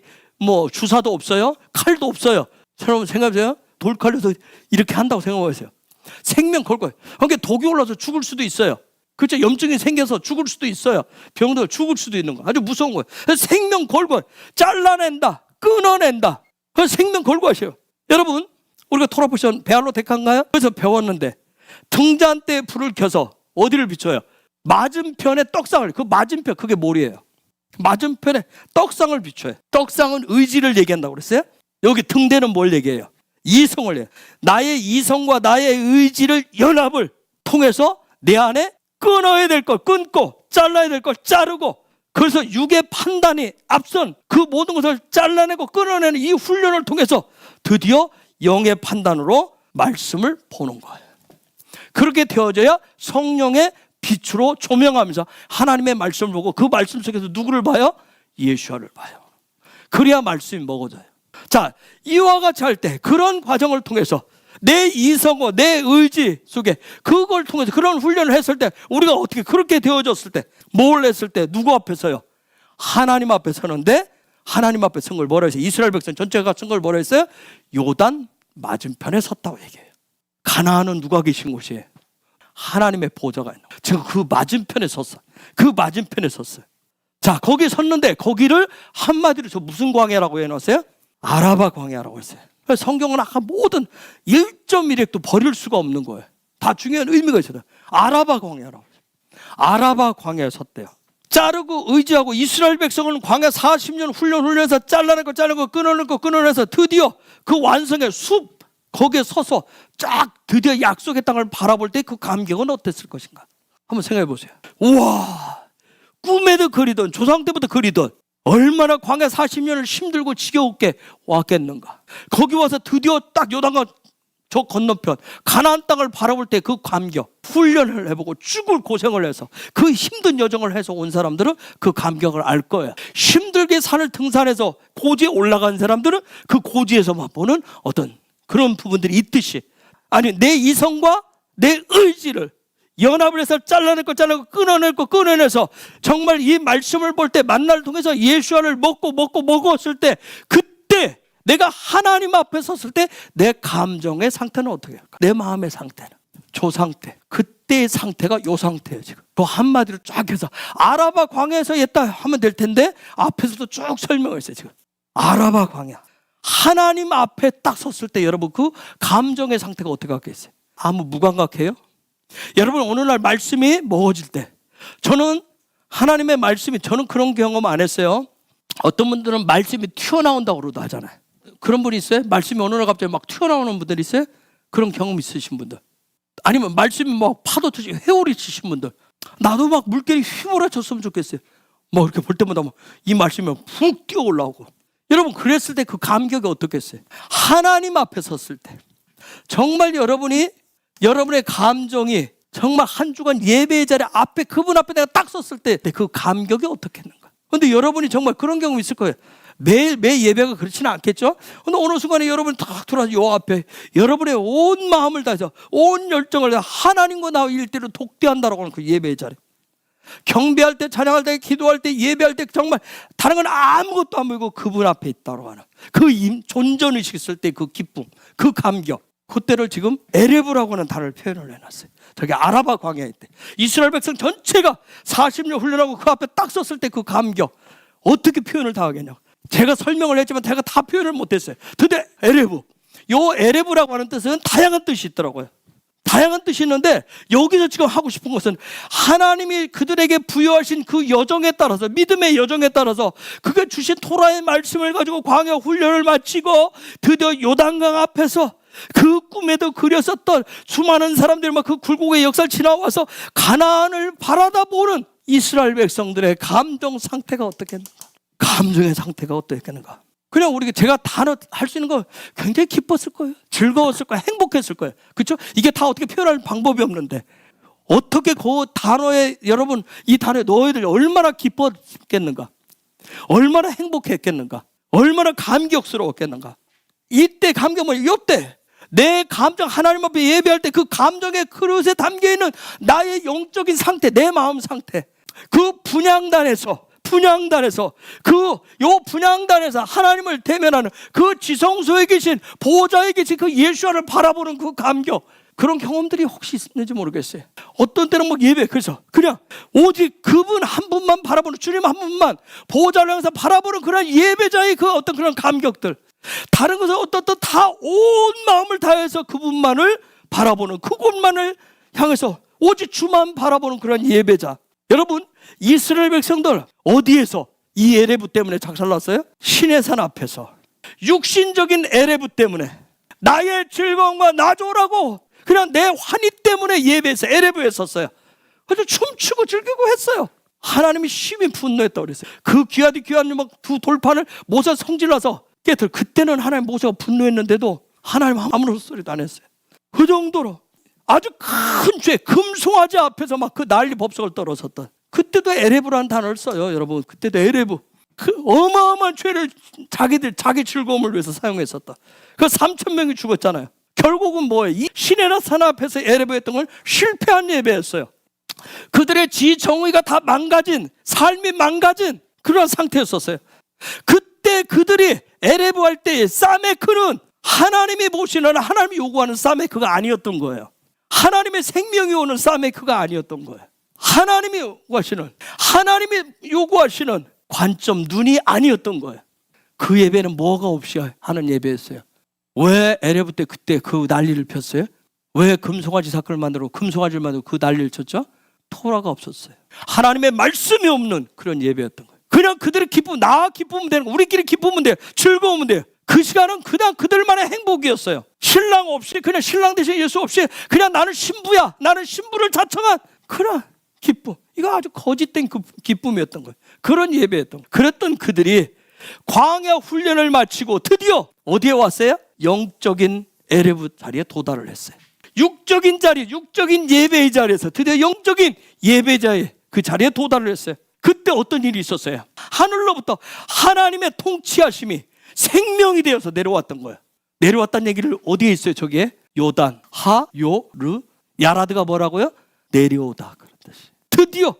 주사도 없어요. 칼도 없어요. 여러분 생각해보세요. 돌칼로서 이렇게 한다고 생각해보세요. 생명 걸 거예요. 그러니까 독이 올라서 죽을 수도 있어요. 그렇죠? 염증이 생겨서 죽을 수도 있어요. 병도 죽을 수도 있는 거예요. 아주 무서운 거예요. 그래서 생명 걸고 잘라낸다, 끊어낸다. 그래서 생명 걸고 하셔요. 여러분, 우리가 토라포션 베알로 데카인가요? 그래서 배웠는데 등잔 때 불을 켜서 어디를 비춰요? 맞은편에 떡상을, 그 맞은편, 그게 뭘이에요? 맞은편에 떡상을 비춰요. 떡상은 의지를 얘기한다고 그랬어요. 여기 등대는 뭘 얘기해요? 이성을 해요. 나의 이성과 나의 의지를 연합을 통해서 내 안에 끊어야 될 걸 끊고, 잘라야 될 걸 자르고, 그래서 육의 판단이 앞선 그 모든 것을 잘라내고 끊어내는 이 훈련을 통해서 드디어 영의 판단으로 말씀을 보는 거예요. 그렇게 되어져야 성령의 빛으로 조명하면서 하나님의 말씀을 보고 그 말씀 속에서 누구를 봐요? 예수아를 봐요. 그래야 말씀이 먹어져요. 자, 이와 같이 할 때 그런 과정을 통해서 내 이성과 내 의지 속에 그걸 통해서 그런 훈련을 했을 때 우리가 어떻게 그렇게 되어졌을 때 뭘 했을 때 누구 앞에 서요? 하나님 앞에 서는데 하나님 앞에 선 걸 뭐라 했어요? 이스라엘 백성 전체가 선 걸 뭐라 했어요? 요단 맞은편에 섰다고 얘기해요. 가나안은 누가 계신 곳이에요? 하나님의 보좌가 있는 거예요. 제가 그 맞은편에 섰어요. 그 맞은편에 섰어요. 자, 거기 섰는데 거기를 한마디로 저 무슨 광야라고 해놨어요? 아라바 광야라고 했어요. 성경은 아까 모든 1.1핵도 버릴 수가 없는 거예요. 다 중요한 의미가 있어요. 아라바 광야라고 했어요. 아라바 광야에 섰대요. 자르고 의지하고 이스라엘 백성은 광야 40년 훈련해서 잘라내고 끊어내서 드디어 그 완성의 숲 거기에 서서 쫙 드디어 약속의 땅을 바라볼 때 그 감격은 어땠을 것인가? 한번 생각해 보세요. 우와, 꿈에도 그리던 조상 때부터 그리던 얼마나 광야 40년을 힘들고 지겨웠게 왔겠는가. 거기 와서 드디어 딱 요단강 저 건너편 가나안 땅을 바라볼 때 그 감격, 훈련을 해보고 죽을 고생을 해서 그 힘든 여정을 해서 온 사람들은 그 감격을 알 거예요. 힘들게 산을 등산해서 고지에 올라간 사람들은 그 고지에서 맛보는 어떤 그런 부분들이 있듯이, 아니 내 이성과 내 의지를 연합을 해서 잘라낼 거 잘라내고 끊어낼 거 끊어내서 정말 이 말씀을 볼 때 만나를 통해서 예수와를 먹었을 때 그때 내가 하나님 앞에 섰을 때 내 감정의 상태는 어떻게 할까? 내 마음의 상태는 저 상태, 그때의 상태가 요 상태예요. 지금 그 한마디로 쫙 해서 아라바 광야에서 했다 하면 될 텐데 앞에서도 쭉 설명했어요. 지금 아라바 광야, 하나님 앞에 딱 섰을 때 여러분 그 감정의 상태가 어떻게 같겠어요? 아무 무감각해요? 여러분 오늘날 말씀이 먹어질 때 저는 하나님의 말씀이 저는 그런 경험 안 했어요. 어떤 분들은 말씀이 튀어나온다고 그러도 하잖아요. 그런 분이 있어요? 말씀이 어느 날 갑자기 막 튀어나오는 분들 있어요? 그런 경험 있으신 분들, 아니면 말씀이 막 파도 치시 회오리 치신 분들, 나도 막 물결이 휘몰아쳤으면 좋겠어요. 뭐 이렇게 볼 때마다 막 이 말씀이 훅 뛰어 올라오고. 여러분 그랬을 때 그 감격이 어떻겠어요? 하나님 앞에 섰을 때 정말 여러분이 여러분의 감정이 정말 한 주간 예배의 자리 앞에 그분 앞에 내가 딱 섰을 때 그 감격이 어떻겠는가. 그런데 여러분이 정말 그런 경우 있을 거예요. 매일 예배가 그렇지는 않겠죠. 근데 어느 순간에 여러분이 딱 들어와서 요 앞에 여러분의 온 마음을 다해서 온 열정을 다해서 하나님과 나와 일대로 독대한다라고 하는 그 예배의 자리, 경배할 때, 찬양할 때, 기도할 때, 예배할 때 정말 다른 건 아무것도 안 보이고 그분 앞에 있다고 하는 그 존전의식 있을 때 그 기쁨, 그 감격, 그때를 지금 에레브라고 하는 단어를 표현을 해놨어요. 저기 아라바 광야일 때 이스라엘 백성 전체가 40년 훈련하고 그 앞에 딱 섰을 때 그 감격 어떻게 표현을 다 하겠냐고. 제가 설명을 했지만 제가 다 표현을 못했어요. 드디어 에레브, 요 에레브라고 하는 뜻은 다양한 뜻이 있더라고요. 다양한 뜻이 있는데 여기서 지금 하고 싶은 것은 하나님이 그들에게 부여하신 그 여정에 따라서, 믿음의 여정에 따라서 그가 주신 토라의 말씀을 가지고 광야 훈련을 마치고 드디어 요단강 앞에서 그 꿈에도 그렸었던 수많은 사람들이 막 그 굴곡의 역사를 지나와서 가나안을 바라다보는 이스라엘 백성들의 감정 상태가 어떻겠는가? 감정의 상태가 어떻겠는가? 그냥 우리가 제가 단어 할 수 있는 거 굉장히 기뻤을 거예요. 즐거웠을 거예요. 행복했을 거예요. 그렇죠? 이게 다 어떻게 표현할 방법이 없는데 어떻게 그 단어에 여러분 이 단어에 너희들이 얼마나 기뻤겠는가? 얼마나 행복했겠는가? 얼마나 감격스러웠겠는가? 이때 감격은 이때 내 감정 하나님 앞에 예배할 때 그 감정의 그릇에 담겨있는 나의 영적인 상태, 내 마음 상태, 그 분향단에서 하나님을 대면하는 그 지성소에 계신 보좌에 계신 그 예수와를 바라보는 그 감격, 그런 경험들이 혹시 있는지 모르겠어요. 어떤 때는 뭐 예배, 그래서 그냥 오직 그분 한 분만 바라보는, 주님 한 분만 보좌를 향해서 바라보는 그런 예배자의 그 어떤 그런 감격들, 다른 것은 어떤 다 온 마음을 다해서 그분만을 바라보는, 그곳만을 향해서 오직 주만 바라보는 그런 예배자. 여러분 이스라엘 백성들 어디에서 이 에레브 때문에 작살났어요? 시내산 앞에서 육신적인 에레브 때문에 나의 즐거움과 나조라고 그냥 내 환희 때문에 예배에서 에레브에 섰어요. 그래서 춤추고 즐기고 했어요. 하나님이 심히 분노했다고 그랬어요. 그 귀한 두 돌판을 모세 성질나서 깨들, 그때는 하나님 모세가 분노했는데도 하나님 아무런 소리도 안 했어요. 그 정도로 아주 큰 죄, 금송아지 앞에서 막 그 난리 법석을 떨어섰던, 그때도 에레브라는 단어를 써요. 여러분 그때도 에레브, 그 어마어마한 죄를 자기 즐거움을 위해서 사용했었다. 그 3,000명이 죽었잖아요. 결국은 뭐예요? 이 시내나 산 앞에서 에레브했던 걸 실패한 예배였어요. 그들의 지정의가 다 망가진, 삶이 망가진 그런 상태였었어요. 그때 그들이 에레브 할 때의 사메크는 하나님이 보시는, 하나님이 요구하는 사메크가 아니었던 거예요. 하나님의 생명이 오는 사메크가 아니었던 거예요. 하나님이 요구하시는 관점, 눈이 아니었던 거예요. 그 예배는 뭐가 없이 하는 예배였어요. 왜 에레브 때 그때 그 난리를 폈어요? 왜 금송아지 사건을 만들고 금송아지를 만들고 그 난리를 쳤죠? 토라가 없었어요. 하나님의 말씀이 없는 그런 예배였던 거예요. 그냥 그들의 기쁨, 나 기쁘면 되는 거, 우리끼리 기쁘면 돼요. 즐거우면 돼요. 그 시간은 그냥 그들만의 행복이었어요. 신랑 없이, 그냥 신랑 대신 예수 없이 그냥 나는 신부야, 나는 신부를 자청한 그런 기쁨, 이거 아주 거짓된 그 기쁨이었던 거예요. 그런 예배였던 거예요. 그랬던 그들이 광야 훈련을 마치고 드디어 어디에 왔어요? 영적인 에레브 자리에 도달을 했어요. 육적인 자리, 육적인 예배의 자리에서 드디어 영적인 예배자의 그 자리에 도달을 했어요. 그때 어떤 일이 있었어요? 하늘로부터 하나님의 통치하심이 생명이 되어서 내려왔던 거예요. 내려왔다는 얘기를 어디에 있어요? 저기에 요단, 하, 요, 르, 야라드가 뭐라고요? 내려오다 그런 뜻이. 드디어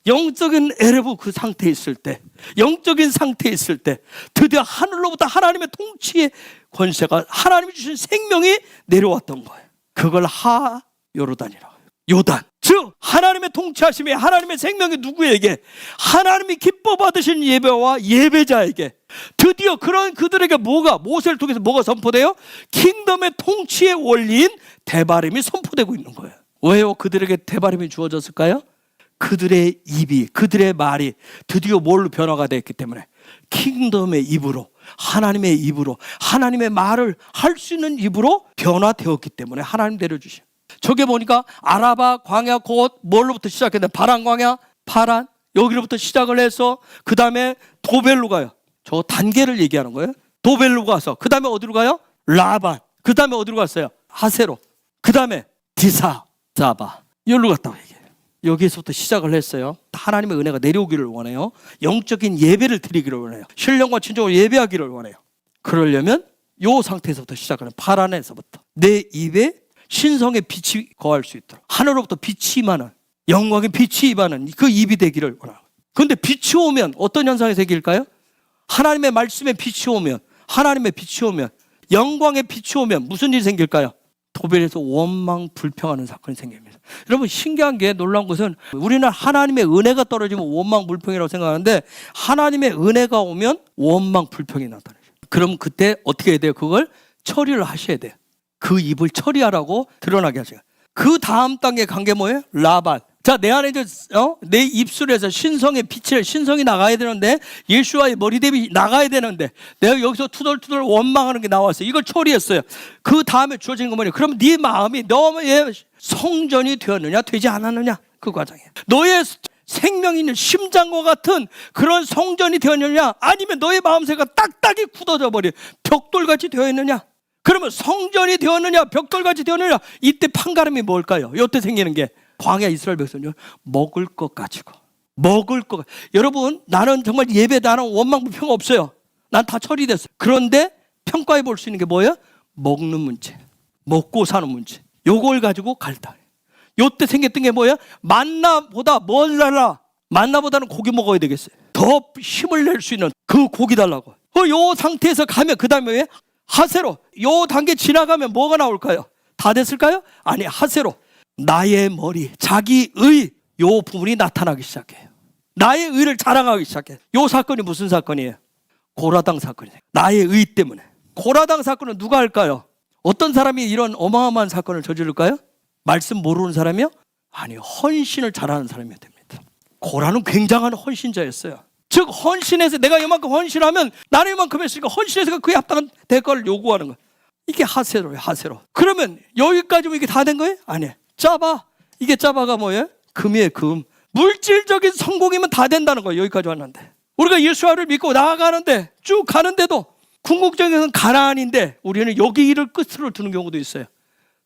영적인 에레브 그 상태에 있을 때, 영적인 상태에 있을 때 드디어 하늘로부터 하나님의 통치의 권세가, 하나님이 주신 생명이 내려왔던 거예요. 그걸 하 요르단이라고 해요. 요단, 즉 하나님의 통치하심이, 하나님의 생명이 누구에게? 하나님이 기뻐 받으신 예배와 예배자에게. 드디어 그런 그들에게 뭐가, 모세를 통해서 뭐가 선포돼요? 킹덤의 통치의 원리인 대바림이 선포되고 있는 거예요. 왜요? 그들에게 대바림이 주어졌을까요? 그들의 입이, 그들의 말이 드디어 뭘로 변화가 됐기 때문에, 킹덤의 입으로, 하나님의 입으로, 하나님의 말을 할 수 있는 입으로 변화되었기 때문에 하나님 내려주신. 저게 보니까 아라바 광야, 곧 뭘로부터 시작했는데, 파란 광야, 파란, 여기로부터 시작을 해서 그 다음에 도벨로 가요. 저 단계를 얘기하는 거예요. 도벨로 가서 그 다음에 어디로 가요? 라반. 그 다음에 어디로 갔어요? 하세로. 그 다음에 디사, 자바. 여기로 갔다고 얘기해요. 여기서부터 시작을 했어요. 하나님의 은혜가 내려오기를 원해요. 영적인 예배를 드리기를 원해요. 신령과 진정으로 예배하기를 원해요. 그러려면 이 상태에서부터 시작하는, 파란에서부터 내 입에 신성의 빛이 거할 수 있도록, 하늘로부터 빛이 임하는, 영광의 빛이 임하는 그 입이 되기를 원하고. 그런데 빛이 오면 어떤 현상이 생길까요? 하나님의 말씀에 빛이 오면, 하나님의 빛이 오면, 영광의 빛이 오면 무슨 일이 생길까요? 도벨에서 원망 불평하는 사건이 생깁니다. 여러분, 신기한 게, 놀라운 것은 우리는 하나님의 은혜가 떨어지면 원망 불평이라고 생각하는데, 하나님의 은혜가 오면 원망 불평이 나타나요. 그럼 그때 어떻게 해야 돼요? 그걸 처리를 하셔야 돼요. 그 입을 처리하라고 드러나게 하세요. 그 다음 단계 간 게 뭐예요? 라반. 자, 내 안에 이제 내 입술에서 신성의 빛을, 신성이 나가야 되는데, 예수와의 머리대비 나가야 되는데, 내가 여기서 투덜투덜 원망하는 게 나왔어요. 이걸 처리했어요. 그 다음에 주어진 건 뭐냐? 그럼 네 마음이 너의 성전이 되었느냐, 되지 않았느냐? 그 과정이에요. 너의 생명 있는 심장과 같은 그런 성전이 되었느냐, 아니면 너의 마음새가 딱딱이 굳어져 버린 벽돌같이 되어 있느냐? 그러면 성전이 되었느냐, 벽돌같이 되었느냐? 이때 판가름이 뭘까요? 이때 생기는 게, 광야 이스라엘 백성은요, 먹을 것 가지고, 먹을 것. 여러분, 나는 정말 예배, 나는 원망 불평 없어요. 난 다 처리됐어요. 그런데 평가해 볼 수 있는 게 뭐예요? 먹는 문제, 먹고 사는 문제. 요걸 가지고 갈등. 요때 생겼던 게 뭐예요? 만나보다 뭘 달라? 만나보다는 고기 먹어야 되겠어요. 더 힘을 낼 수 있는 그 고기 달라고. 요 상태에서 가면 그 다음에 왜? 하세로. 요 단계 지나가면 뭐가 나올까요? 다 됐을까요? 아니, 하세로. 나의 머리, 자기의 요 부분이 나타나기 시작해요. 나의 의를 자랑하기 시작해요. 요 사건이 무슨 사건이에요? 고라당 사건이에요. 나의 의 때문에. 고라당 사건은 누가 할까요? 어떤 사람이 이런 어마어마한 사건을 저지를까요? 말씀 모르는 사람이요? 아니, 헌신을 잘하는 사람이 됩니다. 고라는 굉장한 헌신자였어요. 즉, 헌신해서 내가 이만큼 헌신하면, 나는 이만큼 했으니까 헌신해서 그에 합당한 대가를 요구하는 거예요. 이게 하세로예요, 하세로. 그러면 여기까지면 이게 다 된 거예요? 아니에요. 짜바. 이게 짜바가 뭐예요? 금이에요, 금. 물질적인 성공이면 다 된다는 거예요. 여기까지 왔는데, 우리가 예수와를 믿고 나아가는데, 쭉 가는데도 궁극적인 가나안인데 우리는 여기 일을 끝으로 두는 경우도 있어요.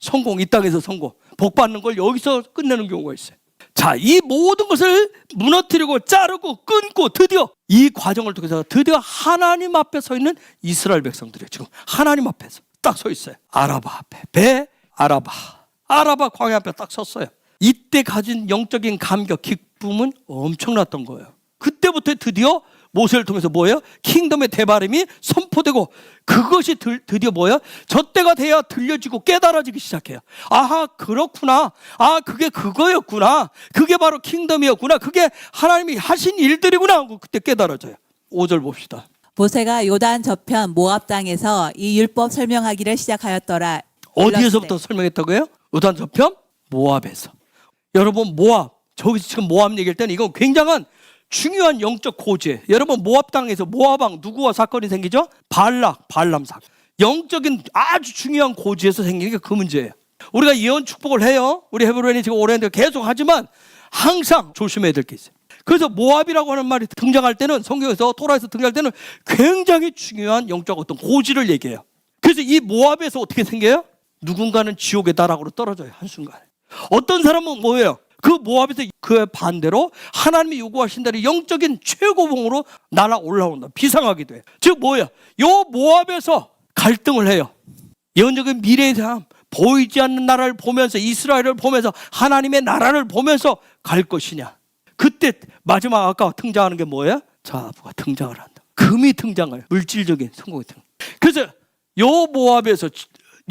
성공, 이 땅에서 성공, 복 받는 걸 여기서 끝내는 경우가 있어요. 자, 이 모든 것을 무너뜨리고 자르고 끊고 드디어 이 과정을 통해서 드디어 하나님 앞에 서 있는 이스라엘 백성들이에요. 지금 하나님 앞에서 딱 서 있어요. 아라바 앞에, 배 아라바 광야 앞에 딱 섰어요. 이때 가진 영적인 감격, 기쁨은 엄청났던 거예요. 그때부터 드디어 모세를 통해서 뭐예요? 킹덤의 대바림이 선포되고, 그것이 드디어 뭐예요? 젖때가 돼야 들려지고 깨달아지기 시작해요. 아하, 그렇구나. 아, 그게 그거였구나. 그게 바로 킹덤이었구나. 그게 하나님이 하신 일들이구나 하고 그때 깨달아져요. 5절 봅시다. 모세가 요단 저편 모압 땅에서 이 율법 설명하기를 시작하였더라. 어디에서부터 설명했다고요? 요단 저편 모압에서. 여러분, 모압, 저기서 지금 모압 얘기할 때는 이건 굉장한 중요한 영적 고지예요. 여러분, 모압 땅에서 모압왕 누구와 사건이 생기죠? 발람 사건. 영적인 아주 중요한 고지에서 생기는 게 그 문제예요. 우리가 예언 축복을 해요. 우리 헤브론이 지금 오래 했는데 계속 하지만 항상 조심해야 될 게 있어요. 그래서 모압이라고 하는 말이 등장할 때는, 성경에서 토라에서 등장할 때는 굉장히 중요한 영적 어떤 고지를 얘기해요. 그래서 이 모압에서 어떻게 생겨요? 누군가는 지옥의 나락으로 떨어져요, 한순간에. 어떤 사람은 뭐예요? 그 모압에서 그 반대로 하나님이 요구하신 대로 영적인 최고봉으로 날아 올라온다. 비상하게 돼. 즉 뭐예요? 요 모압에서 갈등을 해요. 예언적인 미래에 대한 보이지 않는 나라를 보면서, 이스라엘을 보면서, 하나님의 나라를 보면서 갈 것이냐. 그때 마지막 아까 등장하는 게 뭐예요? 자부가 등장을 한다. 금이 등장해요. 물질적인 성공이 등장. 그래서 요 모압에서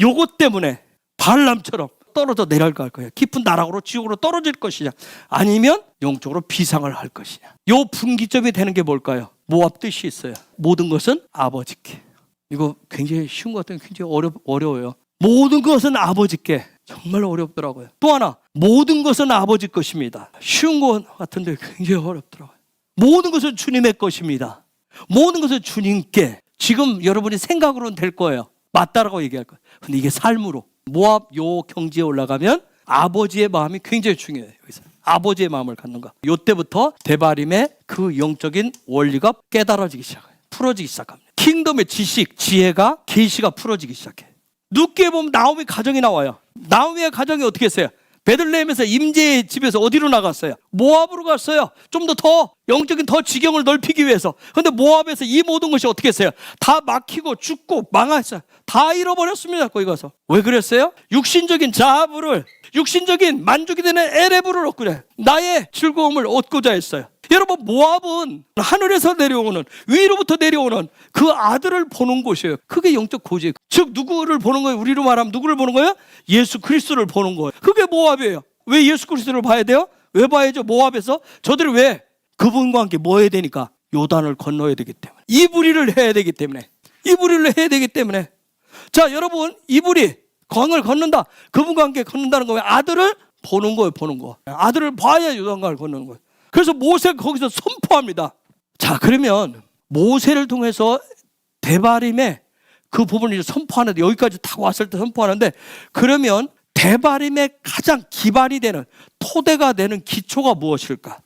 요것 때문에 발람처럼 떨어져 내려갈 거예요. 깊은 나락으로 지옥으로 떨어질 것이냐, 아니면 영적으로 비상을 할 것이냐. 요 분기점이 되는 게 뭘까요? 모압 뜻이 있어요. 모든 것은 아버지께. 이거 굉장히 쉬운 것 같아요. 굉장히 어려워요. 모든 것은 아버지께. 정말 어렵더라고요. 또 하나, 모든 것은 아버지 것입니다. 쉬운 것 같은데 굉장히 어렵더라고요. 모든 것은 주님의 것입니다. 모든 것은 주님께. 지금 여러분이 생각으로는 될 거예요. 맞다라고 얘기할 거예요. 근데 이게 삶으로, 모압 요 경지에 올라가면 아버지의 마음이 굉장히 중요해요. 여기서 아버지의 마음을 갖는가. 요때부터 데바림의 그 영적인 원리가 깨달아지기 시작해요. 풀어지기 시작합니다. 킹덤의 지식, 지혜가, 계시가 풀어지기 시작해. 늦게 보면 나오미 가정이 나와요. 나오미의 가정이 어떻게 했어요? 베들레헴에서 임재의 집에서 어디로 나갔어요? 모압으로 갔어요. 좀 더 영적인 더 지경을 넓히기 위해서. 그런데 모압에서 이 모든 것이 어떻게 했어요? 다 막히고 죽고 망했어요. 다 잃어버렸습니다. 거기 가서. 왜 그랬어요? 육신적인 자아부를, 육신적인 만족이 되는 에레브를 얻고자, 나의 즐거움을 얻고자 했어요. 여러분, 모압은 하늘에서 내려오는, 위로부터 내려오는 그 아들을 보는 곳이에요. 그게 영적 고지예요. 즉 누구를 보는 거예요? 우리로 말하면 누구를 보는 거예요? 예수 그리스도를 보는 거예요. 그게 모압이에요. 왜 예수 그리스도를 봐야 돼요? 왜 봐야죠? 모압에서 저들이 왜? 그분과 함께 뭐 해야 되니까? 요단을 건너야 되기 때문에, 이불이를 해야 되기 때문에, 이불이를 해야 되기 때문에. 자, 여러분, 이불이 강을 건넌다, 그분과 함께 건넌다는 거예요. 아들을 보는 거예요. 보는 거. 아들을 봐야 요단강을 건너는 거예요. 그래서 모세가 거기서 선포합니다. 자, 그러면 모세를 통해서 데바림의 그 부분을 선포하는데, 여기까지 다 왔을 때 선포하는데, 그러면 데바림의 가장 기반이 되는, 토대가 되는 기초가 무엇일까?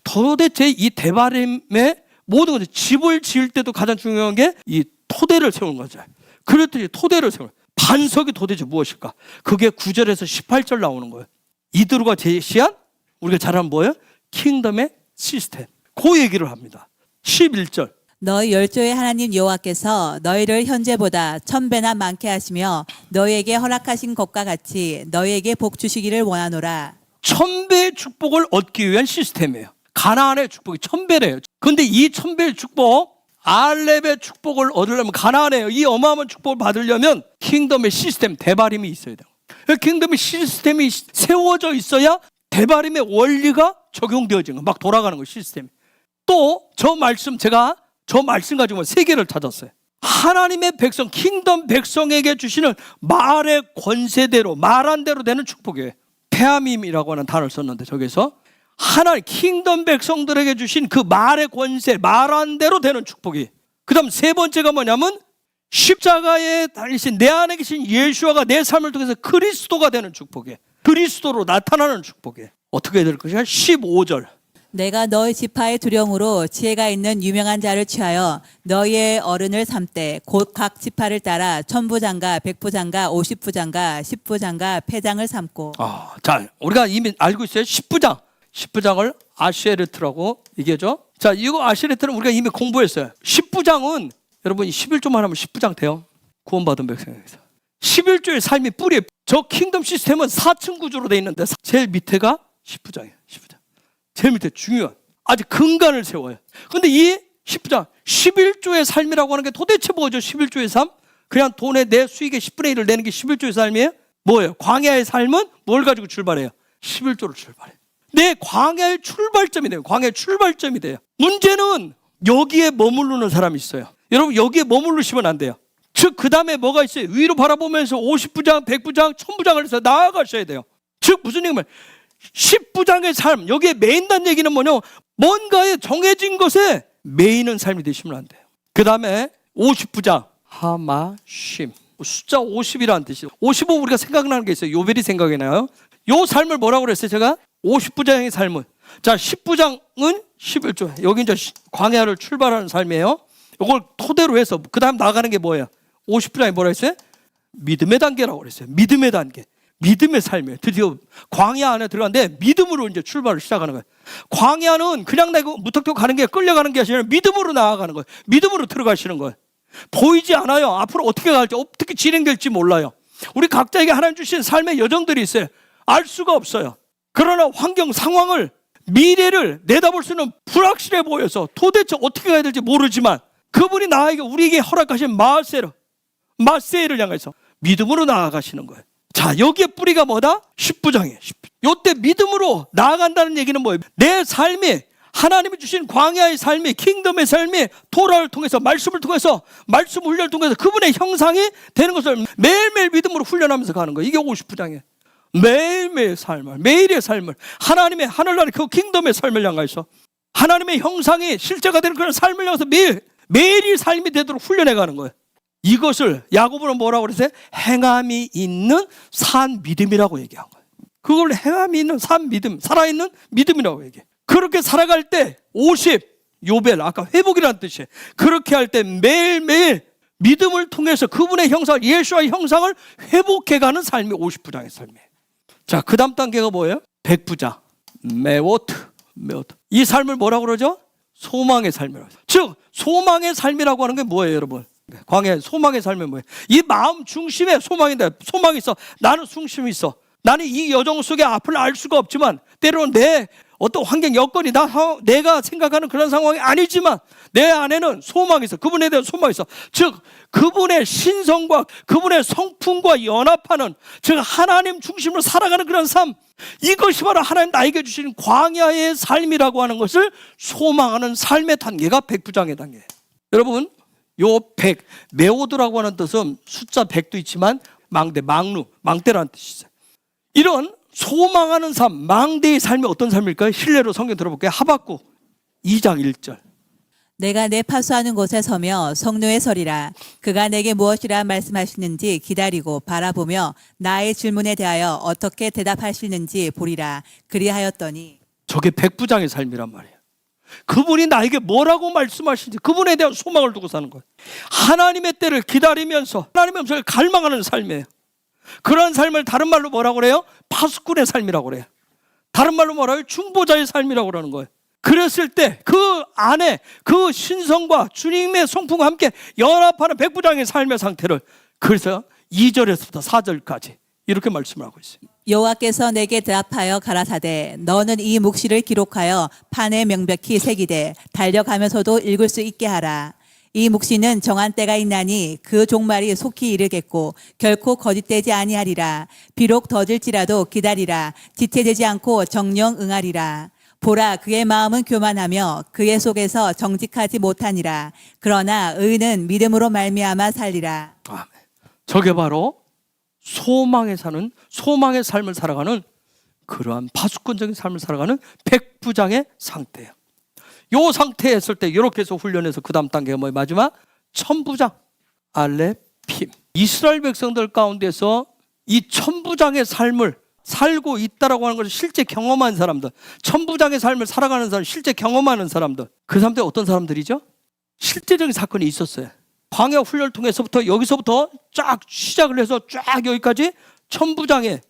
도대체 이 데바림의 모든 것을, 집을 지을 때도 가장 중요한 게 이 토대를 세우는 거죠. 그랬더니 토대를 세우는, 반석이 도대체 무엇일까? 그게 9절에서 18절 나오는 거예요. 이드루가 제시한, 우리가 잘 아는 뭐예요? 킹덤의 시스템. 그 얘기를 합니다. 11절. 너희 열조의 하나님 여호와께서 너희를 현재보다 1000배나 많게 하시며 너희에게 허락하신 것과 같이 너희에게 복 주시기를 원하노라. 1000배의 축복을 얻기 위한 시스템이에요. 가나안의 축복이 1000배래요. 근데 이 1000배의 축복, 알렙의 축복을 얻으려면, 가나안에 이 어마어마한 축복을 받으려면 킹덤의 시스템, 데바림이 있어야 돼요. 킹덤의 시스템이 세워져 있어야 데바림의 원리가 적용되어지는 거예요. 막 돌아가는 거예요, 시스템이. 또 저 말씀, 제가 저 말씀 가지고 세 개를 찾았어요. 하나님의 백성, 킹덤 백성에게 주시는 말의 권세대로, 말한 대로 되는 축복이에요. 페아밈이라고 하는 단어를 썼는데, 저기서 하나님 킹덤 백성들에게 주신 그 말의 권세, 말한 대로 되는 축복이. 그 다음 세 번째가 뭐냐면, 십자가에 달리신 내 안에 계신 예수와가 내 삶을 통해서 그리스도가 되는 축복이에요. 그리스도로 나타나는 축복이에요. 어떻게 될 것이냐? 15절. 내가 너희 지파의 두령으로 지혜가 있는 유명한 자를 취하여 너희의 어른을 삼되 곧 각 지파를 따라 천부장과 백부장과 50부장과 10부장과 패장을 삼고. 자, 우리가 이미 알고 있어요. 10부장. 10부장을 아쉐르트라고 얘기하죠. 자, 이거 아쉐르트는 우리가 이미 공부했어요. 10부장은 여러분이 11조만 하면 10부장 돼요. 구원받은 백성에게서. 11조의 삶이 뿌리에. 저 킹덤 시스템은 4층 구조로 돼 있는데 제일 밑에가 10부장이에요. 10부장. 제일 밑에 중요한, 아주 근간을 세워요. 근데 이 10부장, 11조의 삶이라고 하는 게 도대체 뭐죠? 11조의 삶? 그냥 돈의 내 수익의 10분의 1을 내는 게 11조의 삶이에요? 뭐예요? 광야의 삶은 뭘 가지고 출발해요? 11조로 출발해요. 내 광야의 출발점이 돼요. 광야의 출발점이 돼요. 문제는 여기에 머무르는 사람이 있어요. 여러분, 여기에 머무르시면 안 돼요. 즉, 그 다음에 뭐가 있어요? 위로 바라보면서 50부장, 100부장, 1000부장을 해서 나아가셔야 돼요. 즉, 무슨 얘기냐면 10부장의 삶, 여기에 메인다는 얘기는 뭐냐? 뭔가에 정해진 것에 메이는 삶이 되시면 안 돼요. 그 다음에 50부장, 하마쉼. 숫자 50이라는 뜻이에요. 55 우리가 생각나는 게 있어요. 요벨이 생각이 나요. 요 삶을 뭐라고 그랬어요? 제가 50부장의 삶은. 자, 10부장은 11조. 여기 이제 광야를 출발하는 삶이에요. 이걸 토대로 해서 그 다음 나가는 게 뭐예요? 50부장이 뭐라 했어요? 믿음의 단계라고 그랬어요. 믿음의 단계. 믿음의 삶이에요. 드디어 광야 안에 들어갔는데 믿음으로 이제 출발을 시작하는 거예요. 광야는 그냥 내가 무턱대고 가는 게, 끌려가는 게 아니라 믿음으로 나아가는 거예요. 믿음으로 들어가시는 거예요. 보이지 않아요. 앞으로 어떻게 갈지, 어떻게 진행될지 몰라요. 우리 각자에게 하나님 주신 삶의 여정들이 있어요. 알 수가 없어요. 그러나 환경 상황을, 미래를 내다볼 수는 불확실해 보여서 도대체 어떻게 가야 될지 모르지만 그분이 나에게, 우리에게 허락하신 마세를 향해서 믿음으로 나아가시는 거예요. 자, 여기에 뿌리가 뭐다? 십부장이에요. 요때 믿음으로 나아간다는 얘기는 뭐예요? 내 삶이, 하나님이 주신 광야의 삶이, 킹덤의 삶이 토라를 통해서, 말씀을 통해서, 말씀 훈련을 통해서 그분의 형상이 되는 것을 매일매일 믿음으로 훈련하면서 가는 거예요. 이게 50부장이에요. 매일매일 삶을, 매일의 삶을, 하나님의 하늘나라의 그 킹덤의 삶을 향해서 하나님의 형상이 실제가 되는 그런 삶을 향해서 매일이 삶이 되도록 훈련해 가는 거예요. 이것을 야고보는 뭐라고 그랬어요? 행함이 있는 산 믿음이라고 얘기한 거예요. 그걸 행함이 있는 산 믿음, 살아있는 믿음이라고 얘기해. 그렇게 살아갈 때 50, 요벨, 아까 회복이라는 뜻이에요. 그렇게 할 때 매일매일 믿음을 통해서 그분의 형상, 예수와의 형상을 회복해가는 삶이 50부장의 삶이에요. 자, 그 다음 단계가 뭐예요? 100부자, 메오트. 이 삶을 뭐라고 그러죠? 소망의 삶이라고. 즉, 소망의 삶이라고 하는 게 뭐예요, 여러분? 광야 소망의 삶이 뭐예요? 이 마음 중심에 소망인데, 소망이 있어. 나는 중심이 있어. 나는 이 여정 속의 앞을 알 수가 없지만 때로는 내 어떤 환경 여건이 내가 생각하는 그런 상황이 아니지만 내 안에는 소망이 있어. 그분에 대한 소망이 있어. 즉 그분의 신성과 그분의 성품과 연합하는, 즉 하나님 중심으로 살아가는 그런 삶, 이것이 바로 하나님 나에게 주신 광야의 삶이라고 하는 것을 소망하는 삶의 단계가 100부장의 단계예요. 여러분, 요 100, 메오드라고 하는 뜻은 숫자 100도 있지만 망대라는 뜻이 있어요. 이런 소망하는 삶, 망대의 삶이 어떤 삶일까요? 신뢰로 성경 들어볼게요. 하박국 2장 1절. 내가 내 파수하는 곳에 서며 성노에 서리라. 그가 내게 무엇이라 말씀하시는지 기다리고 바라보며 나의 질문에 대하여 어떻게 대답하시는지 보리라. 그리하였더니. 저게 100부장의 삶이란 말이에요. 그분이 나에게 뭐라고 말씀하시는지 그분에 대한 소망을 두고 사는 거예요. 하나님의 때를 기다리면서 하나님의 음성을 갈망하는 삶이에요. 그런 삶을 다른 말로 뭐라고 그래요? 파수꾼의 삶이라고 그래요. 다른 말로 뭐라고 해요? 중보자의 삶이라고 그러는 거예요. 그랬을 때 그 안에 그 신성과 주님의 성품과 함께 연합하는 100부장의 삶의 상태를, 그래서 2절에서부터 4절까지 이렇게 말씀을 하고 있어요. 여호와께서 내게 대답하여 가라사대 너는 이 묵시를 기록하여 판에 명백히 새기되 달려가면서도 읽을 수 있게 하라. 이 묵시는 정한 때가 있나니 그 종말이 속히 이르겠고 결코 거짓되지 아니하리라. 비록 더딜지라도 기다리라. 지체되지 않고 정령 응하리라. 보라, 그의 마음은 교만하며 그의 속에서 정직하지 못하니라. 그러나 의인은 믿음으로 말미암아 살리라. 아멘. 저게 바로 소망의 삶을 살아가는, 그러한 파수꾼적인 삶을 살아가는 100부장의 상태예요. 이 상태에 있을 때 이렇게 해서 훈련해서 그 다음 단계가 뭐예요? 마지막 1000부장, 알레핌. 이스라엘 백성들 가운데서 이 1000부장의 삶을 살고 있다라고 하는 것을 실제 경험한 사람들, 1000부장의 삶을 살아가는 사람, 실제 경험하는 사람들, 그 사람들이 어떤 사람들이죠? 실제적인 사건이 있었어요. 광야 훈련을 통해서부터 여기서부터 쫙 시작을 해서 쫙 여기까지 1000부장의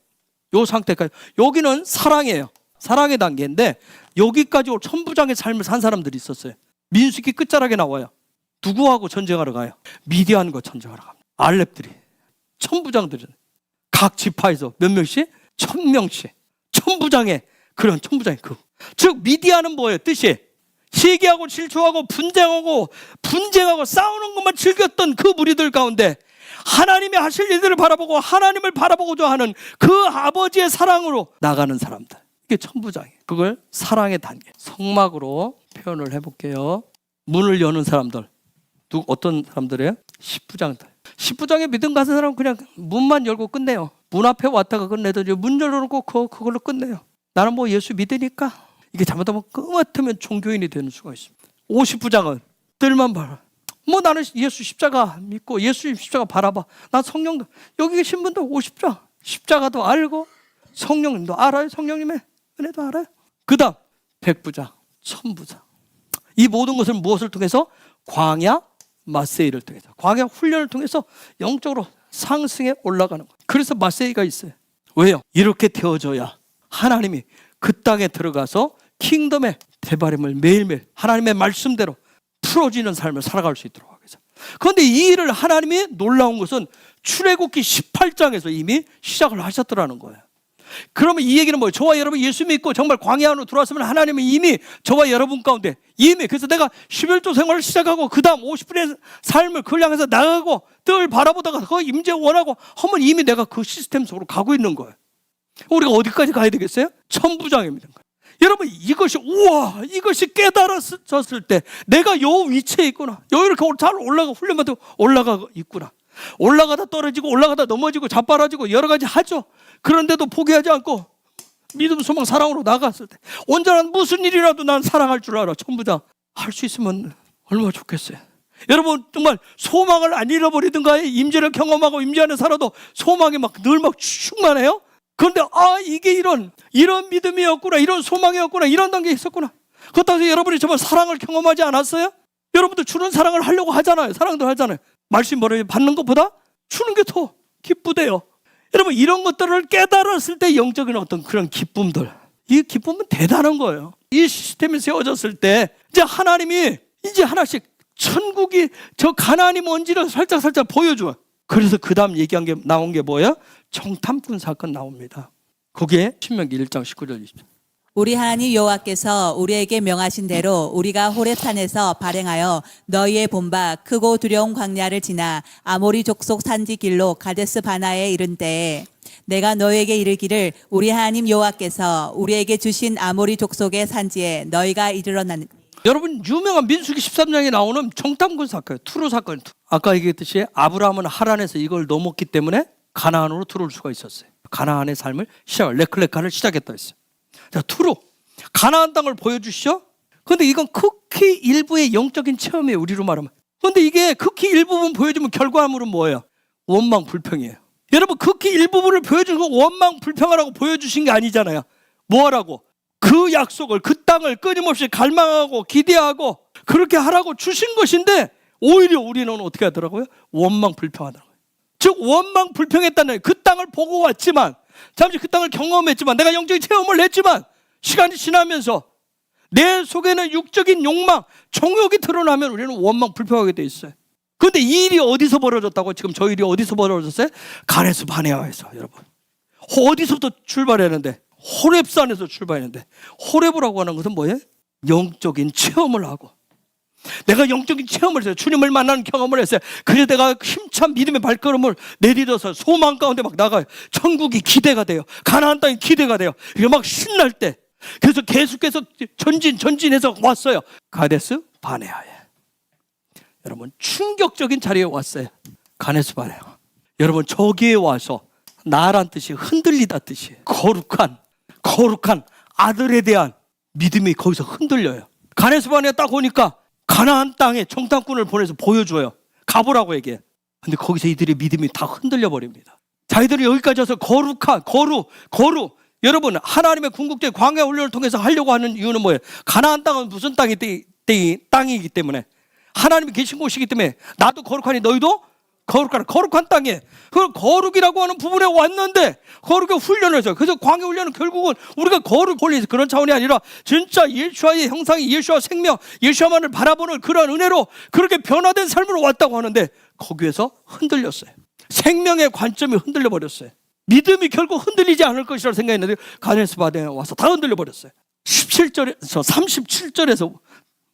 요 상태까지. 여기는 사랑이에요. 사랑의 단계인데 여기까지 1000부장의 삶을 산 사람들이 있었어요. 민수기 끝자락에 나와요. 누구하고 전쟁하러 가요? 미디안과 전쟁하러 갑니다. 알렙들이, 1000부장들은 각 지파에서 몇 명씩? 1000명씩. 1000부장의 그런 1000부장의 즉 미디안은 뭐예요? 뜻이 시기하고 질투하고 분쟁하고 싸우는 것만 즐겼던 그 무리들 가운데 하나님이 하실 일들을 바라보고 하나님을 바라보고자 하는 그 아버지의 사랑으로 나가는 사람들, 이게 1000부장이에요. 그걸 사랑의 단계, 성막으로 표현을 해볼게요. 문을 여는 사람들, 어떤 사람들이에요? 10부장들. 10부장의 믿음 가진 사람은 그냥 문만 열고 끝내요. 문 앞에 왔다가 끝내더니 문 열어놓고 그걸로 끝내요. 나는 뭐 예수 믿으니까. 이게 잘못하면 끄트면 종교인이 되는 수가 있습니다. 50부장은 뜰만 봐라. 뭐 나는 예수 십자가 믿고 예수님 십자가 바라봐. 난 성령도, 여기 계신 분도 50부장 십자가도 알고 성령님도 알아요. 성령님의 은혜도 알아요. 그 다음 100부장, 1000부장. 이 모든 것을 무엇을 통해서? 광야 마세이를 통해서, 광야 훈련을 통해서 영적으로 상승해 올라가는 거예요. 그래서 마세이가 있어요. 왜요? 이렇게 되어져야 하나님이 그 땅에 들어가서 킹덤의 대바람을 매일매일 하나님의 말씀대로 풀어지는 삶을 살아갈 수 있도록 하기 위해서. 그런데 이 일을 하나님이 놀라운 것은 출애굽기 18장에서 이미 시작을 하셨더라는 거예요. 그러면 이 얘기는 뭐예요? 저와 여러분 예수 믿고 정말 광야 안으로 들어왔으면 하나님은 이미 저와 여러분 가운데 이미, 그래서 내가 11조 생활을 시작하고 그 다음 50분의 삶을 그걸 향해서 나가고 늘 바라보다가 그 임재 원하고 하면 이미 내가 그 시스템 속으로 가고 있는 거예요. 우리가 어디까지 가야 되겠어요? 천부장입니다. 여러분, 이것이 우와, 이것이 깨달아졌을 때 내가 요 위치에 있구나, 요 이렇게 잘 올라가, 훈련받고 올라가고 있구나. 올라가다 떨어지고 올라가다 넘어지고 자빠라지고 여러 가지 하죠. 그런데도 포기하지 않고 믿음, 소망, 사랑으로 나갔을 때 온전한 무슨 일이라도 난 사랑할 줄 알아. 천부장 할 수 있으면 얼마나 좋겠어요. 여러분, 정말 소망을 안 잃어버리든가에 임재를 경험하고 임재 안에 살아도 소망이 늘 충만해요. 그런데 이게 이런 믿음이었구나, 이런 소망이었구나, 이런 단계에 있었구나. 그렇다고 해서 여러분이 정말 사랑을 경험하지 않았어요? 여러분도 주는 사랑을 하려고 하잖아요. 사랑도 하잖아요. 말씀 뭐래요? 받는 것보다 주는 게 더 기쁘대요. 여러분, 이런 것들을 깨달았을 때 영적인 어떤 그런 기쁨들, 이 기쁨은 대단한 거예요. 이 시스템이 세워졌을 때 이제 하나님이 이제 하나씩 천국이 저 가나안이 뭔지를 살짝 보여줘요. 그래서 그 다음 얘기한 게 나온 게 뭐예요? 정탐꾼 사건 나옵니다. 거기에 신명기 1장 19절 20절. 우리 하나님 여호와께서 우리에게 명하신 대로 우리가 호렙산에서 발행하여 너희의 본바 크고 두려운 광야를 지나 아모리 족속 산지 길로 가데스 바나에 이른 때에 내가 너희에게 이르기를 우리 하나님 여호와께서 우리에게 주신 아모리 족속의 산지에 너희가 이르러나니. 여러분, 유명한 민수기 13장에 나오는 정탐꾼 사건, 투로 사건. 아까 얘기했듯이 아브라함은 하란에서 이걸 넘었기 때문에 가나안으로 들어올 수가 있었어요. 가나안의 삶을 레클레카를 시작했다 했어요. 자, 투로 가나안 땅을 보여주시죠. 그런데 이건 극히 일부의 영적인 체험이에요, 우리로 말하면. 그런데 이게 극히 일부분 보여주면 결과물은 뭐예요? 원망불평이에요. 여러분, 극히 일부분을 보여주는 거 원망불평하라고 보여주신 게 아니잖아요. 뭐하라고? 그 약속을, 그 땅을 끊임없이 갈망하고 기대하고 그렇게 하라고 주신 것인데 오히려 우리는 어떻게 하더라고요? 원망불평하더라고요. 즉 원망불평했다는, 그 땅을 보고 왔지만, 잠시 그 땅을 경험했지만, 내가 영적인 체험을 했지만 시간이 지나면서 내 속에는 육적인 욕망, 정욕이 드러나면 우리는 원망불평하게 돼 있어요. 그런데 이 일이 어디서 벌어졌다고? 지금 저 일이 어디서 벌어졌어요? 가데스 바네아에서. 여러분, 어디서부터 출발했는데? 호렙산에서 출발했는데, 호렙이라고 하는 것은 뭐예요? 영적인 체험을 하고, 내가 영적인 체험을 했어요. 주님을 만나는 경험을 했어요. 그래서 내가 힘찬 믿음의 발걸음을 내딛어서 소망 가운데 막 나가요. 천국이 기대가 돼요. 가나안 땅이 기대가 돼요. 이게 막 신날 때, 그래서 계속해서 전진해서 왔어요. 가데스 바네아에. 여러분, 충격적인 자리에 왔어요. 가데스 바네아. 여러분, 저기에 와서 나란 뜻이 흔들리다 뜻이에요. 거룩한 아들에 대한 믿음이 거기서 흔들려요. 가데스 바네아 딱 오니까 가나안 땅에 정탐꾼을 보내서 보여줘요. 가보라고 얘기해. 근데 거기서 이들의 믿음이 다 흔들려 버립니다. 자기들이 여기까지 와서 거루. 여러분, 하나님의 궁극적인 광야 훈련을 통해서 하려고 하는 이유는 뭐예요? 가나안 땅은 무슨 땅이기 때문에, 하나님이 계신 곳이기 때문에, 나도 거룩하니 너희도 거룩한 땅에, 그걸 거룩이라고 하는 부분에 왔는데 거룩의 훈련을 해서, 그래서 광야 훈련은 결국은 우리가 거룩 홀리스 그런 차원이 아니라 진짜 예수와의 형상이, 예수와 생명, 예수와만을 바라보는 그런 은혜로 그렇게 변화된 삶으로 왔다고 하는데 거기에서 흔들렸어요. 생명의 관점이 흔들려 버렸어요. 믿음이 결국 흔들리지 않을 것이라고 생각했는데 가데스 바네아에 와서 다 흔들려 버렸어요. 37절에서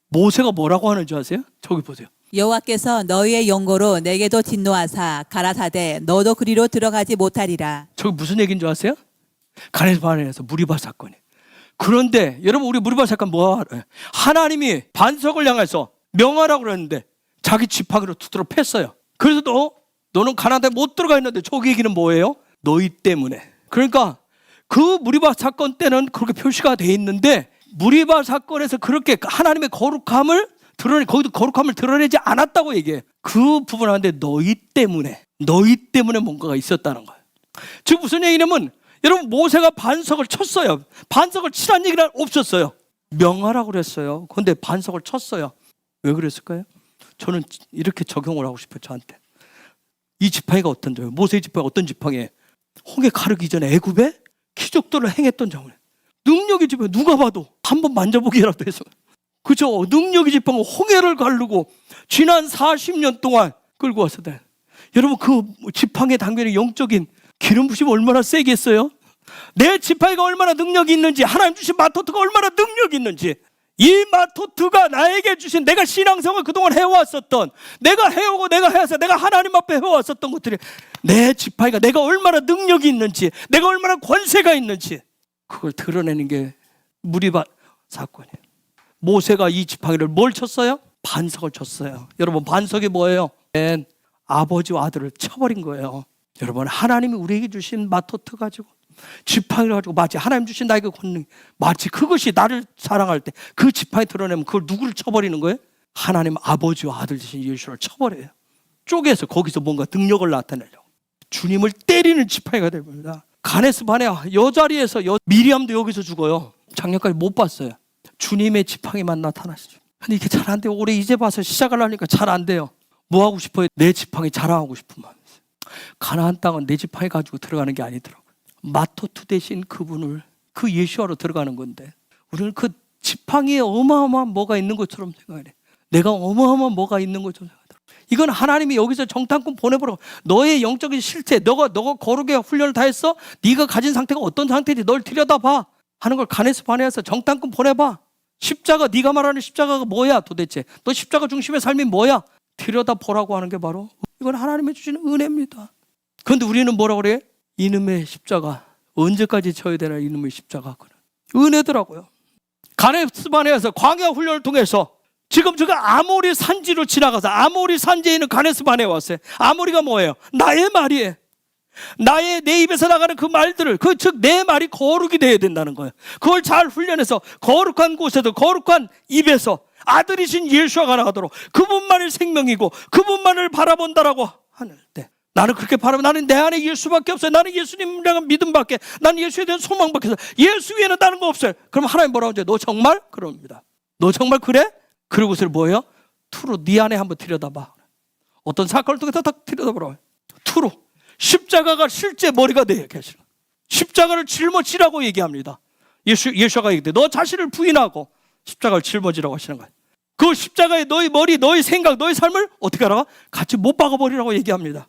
모세가 뭐라고 하는지 아세요? 저기 보세요. 여호와께서 너희의 용고로 내게도 진노하사 가라사대 너도 그리로 들어가지 못하리라. 저기 무슨 얘기인 줄 아세요? 가데스 바네아에서 무리바 사건이. 그런데 여러분, 우리 무리바 사건 뭐 알아요? 하나님이 반석을 향해서 명하라고 그랬는데 자기 지팡이로 두드러 팼어요. 그래서 너는 가나안에 못 들어가 있는데, 저기 얘기는 뭐예요? 너희 때문에. 그러니까 그 무리바 사건 때는 그렇게 표시가 돼 있는데, 무리바 사건에서 그렇게 하나님의 거룩함을 거기도 거룩함을 드러내지 않았다고 얘기해. 그 부분 하는데 너희 때문에 뭔가가 있었다는 거예요. 즉 무슨 얘기냐면, 여러분, 모세가 반석을 쳤어요. 반석을 치란 얘기는 없었어요. 명하라고 그랬어요. 그런데 반석을 쳤어요. 왜 그랬을까요? 저는 이렇게 적용을 하고 싶어요. 저한테 이 지팡이가 어떤 점이에요? 모세의 지팡이가 어떤 지팡이에요? 홍해 가르기 전에 애굽에 기적들을 행했던 장면. 능력의 지팡이, 누가 봐도 한번 만져보기라도 해서, 그죠? 능력의 지팡이, 홍해를 가르고 지난 40년 동안 끌고 왔어요. 여러분 그 지팡이에 당기는 영적인 기름 부심 얼마나 세겠어요? 내 지팡이가 얼마나 능력이 있는지, 하나님 주신 마토트가 얼마나 능력이 있는지, 이 마토트가 나에게 주신, 내가 신앙생활 그동안 해왔었던, 내가 해오고 내가 해서 내가 하나님 앞에 해왔었던 것들이, 내 지팡이가 내가 얼마나 능력이 있는지, 내가 얼마나 권세가 있는지, 그걸 드러내는 게 무리바 사건이에요. 모세가 이 지팡이를 뭘 쳤어요? 반석을 쳤어요. 여러분 반석이 뭐예요? 아버지와 아들을 쳐버린 거예요. 여러분 하나님이 우리에게 주신 마토트 가지고, 지팡이를 가지고, 마치 하나님 주신 나에게 권능, 마치 그것이 나를 사랑할 때 그 지팡이 드러내면 그걸 누구를 쳐버리는 거예요? 하나님 아버지와 아들 되신 예수를 쳐버려요. 쪼개서 거기서 뭔가 능력을 나타내려고 주님을 때리는 지팡이가 됩니다. 가네스 바네아 여자리에서 미리암도 여기서 죽어요. 작년까지 못 봤어요. 주님의 지팡이만 나타나시죠. 근데 이게 잘 안 돼요. 올해 이제 봐서 시작을 하니까 잘 안 돼요. 뭐 하고 싶어요? 내 지팡이 자랑하고 싶은 마음이 있어요. 가나안 땅은 내 지팡이 가지고 들어가는 게 아니더라고요. 마토트 대신 그분을, 그 예수와로 들어가는 건데, 우리는 그 지팡이에 어마어마한 뭐가 있는 것처럼 생각해. 내가 어마어마한 뭐가 있는 것처럼 생각하더라고요. 이건 하나님이 여기서 정탐꾼 보내보라고, 너의 영적인 실체, 너가 거룩의 훈련을 다 했어? 네가 가진 상태가 어떤 상태인지 널 들여다봐 하는 걸 가네스 바네아에서 정탐꾼 보내봐. 십자가, 네가 말하는 십자가가 뭐야 도대체? 너 십자가 중심의 삶이 뭐야? 들여다보라고 하는 게 바로, 이건 하나님이 주시는 은혜입니다. 그런데 우리는 뭐라고 그래? 이놈의 십자가, 언제까지 져야 되나 이놈의 십자가. 은혜더라고요. 가네스 바네아에서 광야 훈련을 통해서 지금 제가 아모리 산지로 지나가서 아모리 산지에 있는 가네스 바네아에 왔어요. 아모리가 뭐예요? 나의 말이에요. 내 입에서 나가는 그 말들을, 즉 내 말이 거룩이 되어야 된다는 거예요. 그걸 잘 훈련해서 거룩한 곳에서, 거룩한 입에서 아들이신 예수가 나가도록, 그분만이 생명이고 그분만을 바라본다라고 하는 때, 나는 그렇게 바라보면, 나는 내 안에 예수밖에 없어요. 나는 예수님을 향한 믿음밖에, 나는 예수에 대한 소망밖에 없어요. 예수 위에는 다른 거 없어요. 그럼 하나님 뭐라고 하죠? 너 정말? 그럽니다. 너 정말 그래? 그러고서 뭐예요? 투로 네 안에 한번 들여다봐. 어떤 사건을 통해서 딱 들여다보라고 해요. 투로 십자가가 실제 머리가 되어 계시는, 십자가를 짊어지라고 얘기합니다. 예수가 얘기해. 너 자신을 부인하고 십자가를 짊어지라고 하시는 거예요. 그 십자가에 너의 머리, 너의 생각, 너의 삶을 어떻게 하라고? 같이 못 박아버리라고 얘기합니다.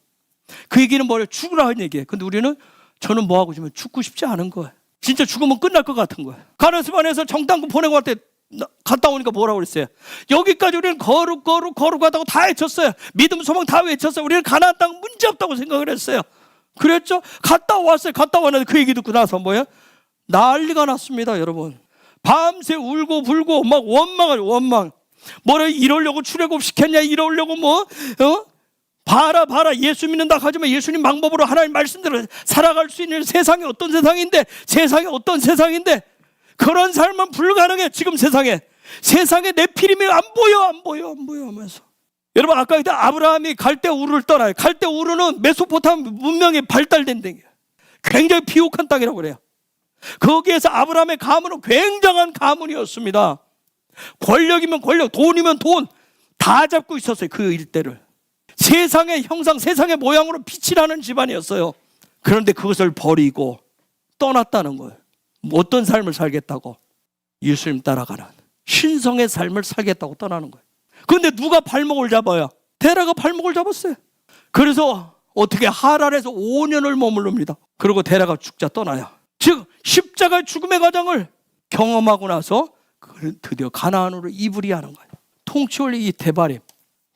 그 얘기는 뭐예요? 죽으라는 얘기예요. 근데 우리는, 저는 뭐 하고 싶으면 죽고 싶지 않은 거예요. 진짜 죽으면 끝날 것 같은 거예요. 가나안 안에서 정탐꾼 보내고 갈 때 갔다 오니까 뭐라고 그랬어요? 여기까지 우리는 거룩하다고 다 외쳤어요. 믿음, 소망 다 외쳤어요. 우리는 가나안 땅 문제 없다고 생각을 했어요. 그랬죠? 갔다 왔어요. 갔다 왔는데 그 얘기 듣고 나서 뭐예요? 난리가 났습니다, 여러분. 밤새 울고 불고 막 원망. 뭐래, 이러려고 출애굽 시켰냐? 이러려고 봐라 예수 믿는다 하지만 예수님 방법으로 하나님 말씀대로 살아갈 수 있는 세상이 어떤 세상인데, 그런 삶은 불가능해. 지금 세상에 내 피림이 안 보여 하면서, 여러분 아까 그때 아브라함이 갈대 우르를 떠나요. 갈대 우르는 메소포타미아 문명이 발달된 데예요. 굉장히 비옥한 땅이라고 그래요. 거기에서 아브라함의 가문은 굉장한 가문이었습니다. 권력이면 권력, 돈이면 돈 다 잡고 있었어요. 그 일대를 세상의 형상, 세상의 모양으로 빛이 나는 집안이었어요. 그런데 그것을 버리고 떠났다는 거예요. 어떤 삶을 살겠다고? 예수님 따라가는 신성의 삶을 살겠다고 떠나는 거예요. 그런데 누가 발목을 잡아요? 데라가 발목을 잡았어요. 그래서 어떻게 하란에서 5년을 머무릅니다. 그리고 데라가 죽자 떠나요. 즉 십자가의 죽음의 과정을 경험하고 나서 드디어 가나안으로 이불이하는 거예요. 통치원리 이 대바림,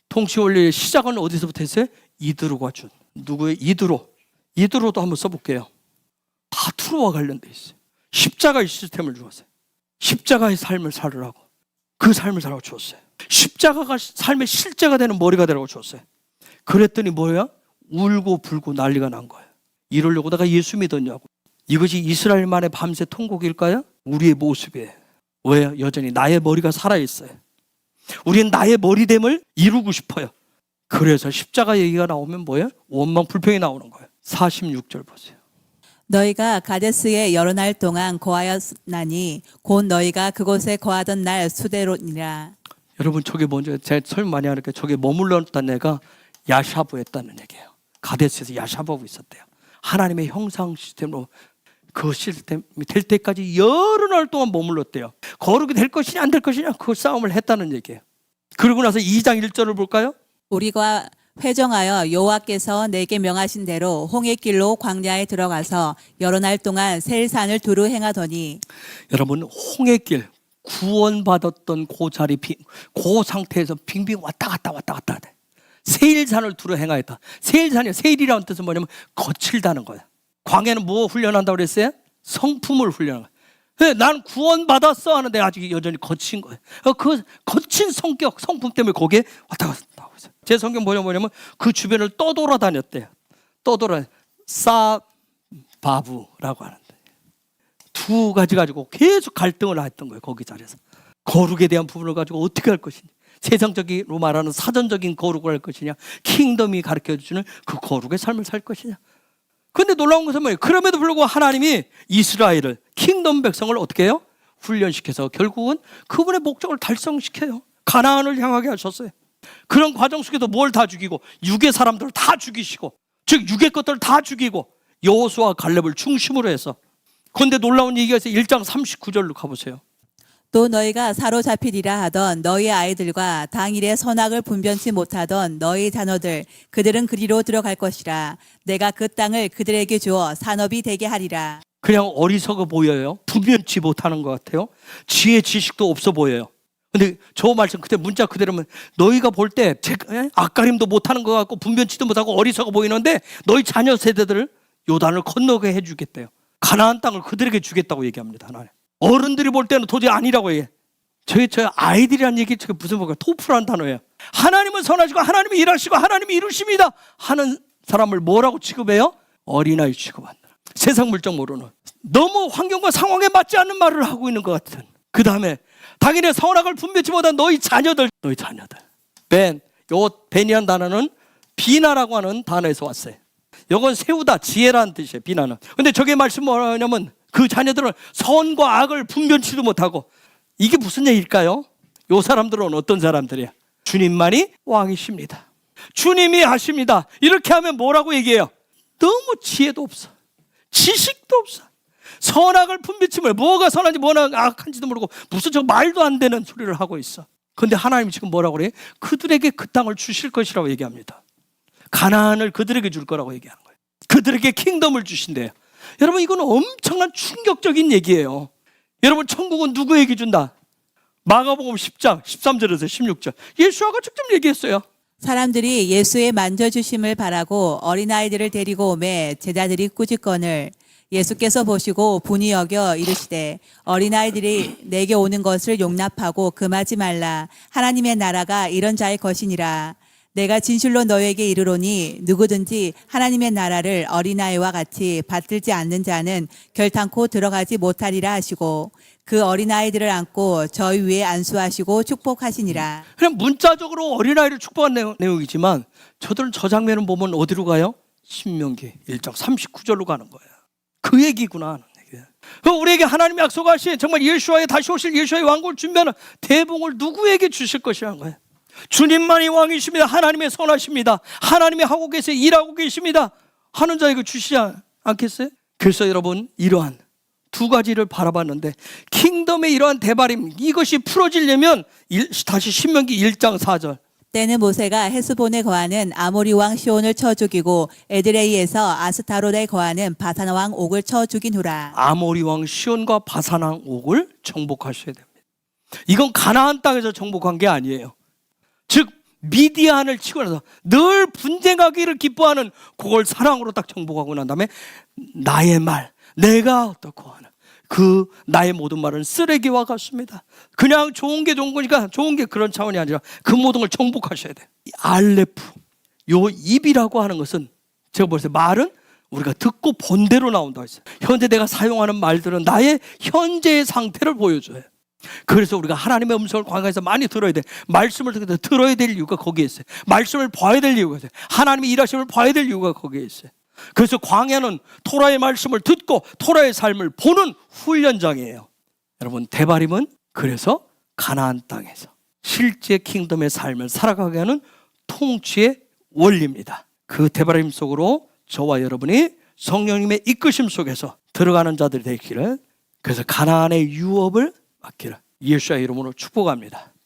통치원리의 시작은 어디서부터 했어요? 이드로가 준, 누구의? 이드로도 한번 써볼게요. 다 투로와 관련돼 있어요. 십자가의 시스템을 주었어요. 십자가의 삶을 살으라고, 그 삶을 살라고 주었어요. 십자가가 삶의 실제가 되는 머리가 되라고 주었어요. 그랬더니 뭐야? 울고 불고 난리가 난 거예요. 이러려고 내가 예수 믿었냐고. 이것이 이스라엘만의 밤새 통곡일까요? 우리의 모습이에요. 왜요? 여전히 나의 머리가 살아있어요. 우리는 나의 머리됨을 이루고 싶어요. 그래서 십자가 얘기가 나오면 뭐예요? 원망 불평이 나오는 거예요. 46절 보세요. 너희가 가데스에 여러 날 동안 거하였나니 곧 너희가 그곳에 거하던 날 수대로니라. 여러분 저게 먼저 제가 설명 많이 하니까 저게 머물렀던 애가 야샤브였다는 얘기예요. 가데스에서 야샤브하고 있었대요. 하나님의 형상 시스템으로 그 시스템이 될 때까지 여러 날 동안 머물렀대요. 거룩이 될 것이냐 안 될 것이냐 그 싸움을 했다는 얘기예요. 그러고 나서 2장 1절을 볼까요? 우리가 회정하여 여호와께서 내게 명하신 대로 홍해길로 광야에 들어가서 여러 날 동안 셀산을 두루 행하더니. 여러분, 홍해길 구원받았던 그 자리 그 상태에서 빙빙 왔다 갔다 돼. 세일산을 두루 행하였다. 세일산이 세일이라는 뜻은 뭐냐면 거칠다는 거야. 광야는 뭐 훈련한다고 그랬어요? 성품을 훈련한 거야. 난 구원받았어 하는데 아직 여전히 거친 거예요. 그 거친 성격, 성품 때문에 거기에 왔다 갔다 하고 있어요. 제 성경 뭐냐면 그 주변을 떠돌아다녔대요. 사바부라고 하는데 두 가지 가지고 계속 갈등을 했던 거예요. 거기 자리에서 거룩에 대한 부분을 가지고 어떻게 할 것이냐, 세상적으로 말하는 사전적인 거룩을 할 것이냐, 킹덤이 가르쳐주는 그 거룩의 삶을 살 것이냐. 그런데 놀라운 것은 뭐예요? 그럼에도 불구하고 하나님이 이스라엘을, 킹덤 백성을 어떻게 해요? 훈련시켜서 결국은 그분의 목적을 달성시켜요. 가나안을 향하게 하셨어요. 그런 과정 속에서 뭘 다 죽이고, 육의 사람들을 다 죽이시고, 즉 육의 것들을 다 죽이고 여호수아 갈렙을 중심으로 해서. 그런데 놀라운 얘기가 있어요. 1장 39절로 가보세요. 또 너희가 사로잡히리라 하던 너희 아이들과 당일에 선악을 분변치 못하던 너희 자녀들 그들은 그리로 들어갈 것이라. 내가 그 땅을 그들에게 주어 산업이 되게 하리라. 그냥 어리석어 보여요. 분변치 못하는 것 같아요. 지혜 지식도 없어 보여요. 근데 저 말씀 그때 문자 그대로면 너희가 볼 때 앞가림도 못하는 것 같고 분변치도 못하고 어리석어 보이는데 너희 자녀 세대들을 요단을 건너게 해주겠대요. 가나안 땅을 그들에게 주겠다고 얘기합니다. 하나님. 어른들이 볼 때는 도저히 아니라고 얘기해요. 저희 아이들이란 얘기 무슨 뭐가 토프라는 단어예요. 하나님은 선하시고 하나님이 일하시고 하나님이 이루십니다 하는 사람을 뭐라고 취급해요? 어린아이 취급한다. 세상 물정 모르는, 너무 환경과 상황에 맞지 않는 말을 하고 있는 것 같은. 그 다음에 당연히 선악을 분별치 못한 너희 자녀들. 벤이란 단어는 비나라고 하는 단어에서 왔어요. 이건 세우다, 지혜라는 뜻이에요. 비나는. 근데 저게 말씀 뭐냐면 그 자녀들은 선과 악을 분별치도 못하고. 이게 무슨 얘기일까요? 이 사람들은 어떤 사람들이야? 주님만이 왕이십니다. 주님이 하십니다. 이렇게 하면 뭐라고 얘기해요? 너무 지혜도 없어, 지식도 없어, 선악을 분별치 못해. 뭐가 선한지 뭐가 악한지도 모르고 무슨 저 말도 안 되는 소리를 하고 있어. 그런데 하나님이 지금 뭐라고 그래요? 그들에게 그 땅을 주실 것이라고 얘기합니다. 가나안을 그들에게 줄 거라고 얘기하는 거예요. 그들에게 킹덤을 주신대요. 여러분, 이건 엄청난 충격적인 얘기예요. 여러분, 천국은 누구에게 준다? 마가복음 10장 13절에서 16절 예수와가 직접 얘기했어요. 사람들이 예수의 만져주심을 바라고 어린아이들을 데리고 오매 제자들이 꾸짖거늘 예수께서 보시고 분이 여겨 이르시되 어린아이들이 내게 오는 것을 용납하고 금하지 말라. 하나님의 나라가 이런 자의 것이니라. 내가 진실로 너에게 이르노니 누구든지 하나님의 나라를 어린아이와 같이 받들지 않는 자는 결탄코 들어가지 못하리라 하시고 그 어린아이들을 안고 저희 위에 안수하시고 축복하시니라. 그냥 문자적으로 어린아이를 축복한 내용이지만 저들은 저 장면을 보면 어디로 가요? 신명기 1장 39절로 가는 거예요. 그 얘기구나 하는 얘기예요. 우리에게 하나님이 약속하신 정말 예수와의 다시 오실 예수와의 왕국을 준비하는 대봉을 누구에게 주실 것이라는 거예요. 주님만이 왕이십니다. 하나님의 선하십니다. 하나님이 하고 계세요. 일하고 계십니다 하는 자에게 주시지 않겠어요? 그래서 여러분, 이러한 두 가지를 바라봤는데 킹덤의 이러한 대발임, 이것이 풀어지려면 다시 신명기 1장 4절 때는 모세가 헤스본에 거하는 아모리 왕 시온을 쳐 죽이고 에드레이에서 아스타롯에 거하는 바산 왕 옥을 쳐 죽인 후라. 아모리 왕 시온과 바산 왕 옥을 정복하셔야 됩니다. 이건 가나안 땅에서 정복한 게 아니에요. 즉 미디안을 치고 나서 늘 분쟁하기를 기뻐하는 그걸 사랑으로 딱 정복하고 난 다음에 나의 말, 내가 어떻고 하는 그 나의 모든 말은 쓰레기와 같습니다. 그냥 좋은 게 좋은 거니까 좋은 게 그런 차원이 아니라 그 모든 걸 정복하셔야 돼요. 알레프, 요 입이라고 하는 것은 제가 보세요. 말은 우리가 듣고 본대로 나온다 했어요. 현재 내가 사용하는 말들은 나의 현재의 상태를 보여줘요. 그래서 우리가 하나님의 음성을 광야에서 많이 들어야 돼. 말씀을 들어야 될 이유가 거기에 있어요. 말씀을 봐야 될 이유가 있어요. 하나님의 일하심을 봐야 될 이유가 거기에 있어요. 그래서 광야는 토라의 말씀을 듣고 토라의 삶을 보는 훈련장이에요. 여러분, 대바림은 그래서 가나안 땅에서 실제 킹덤의 삶을 살아가게 하는 통치의 원리입니다. 그 대바림 속으로 저와 여러분이 성령님의 이끄심 속에서 들어가는 자들이 되기를, 그래서 가나안의 유업을 맡기를 예수의 이름으로 축복합니다.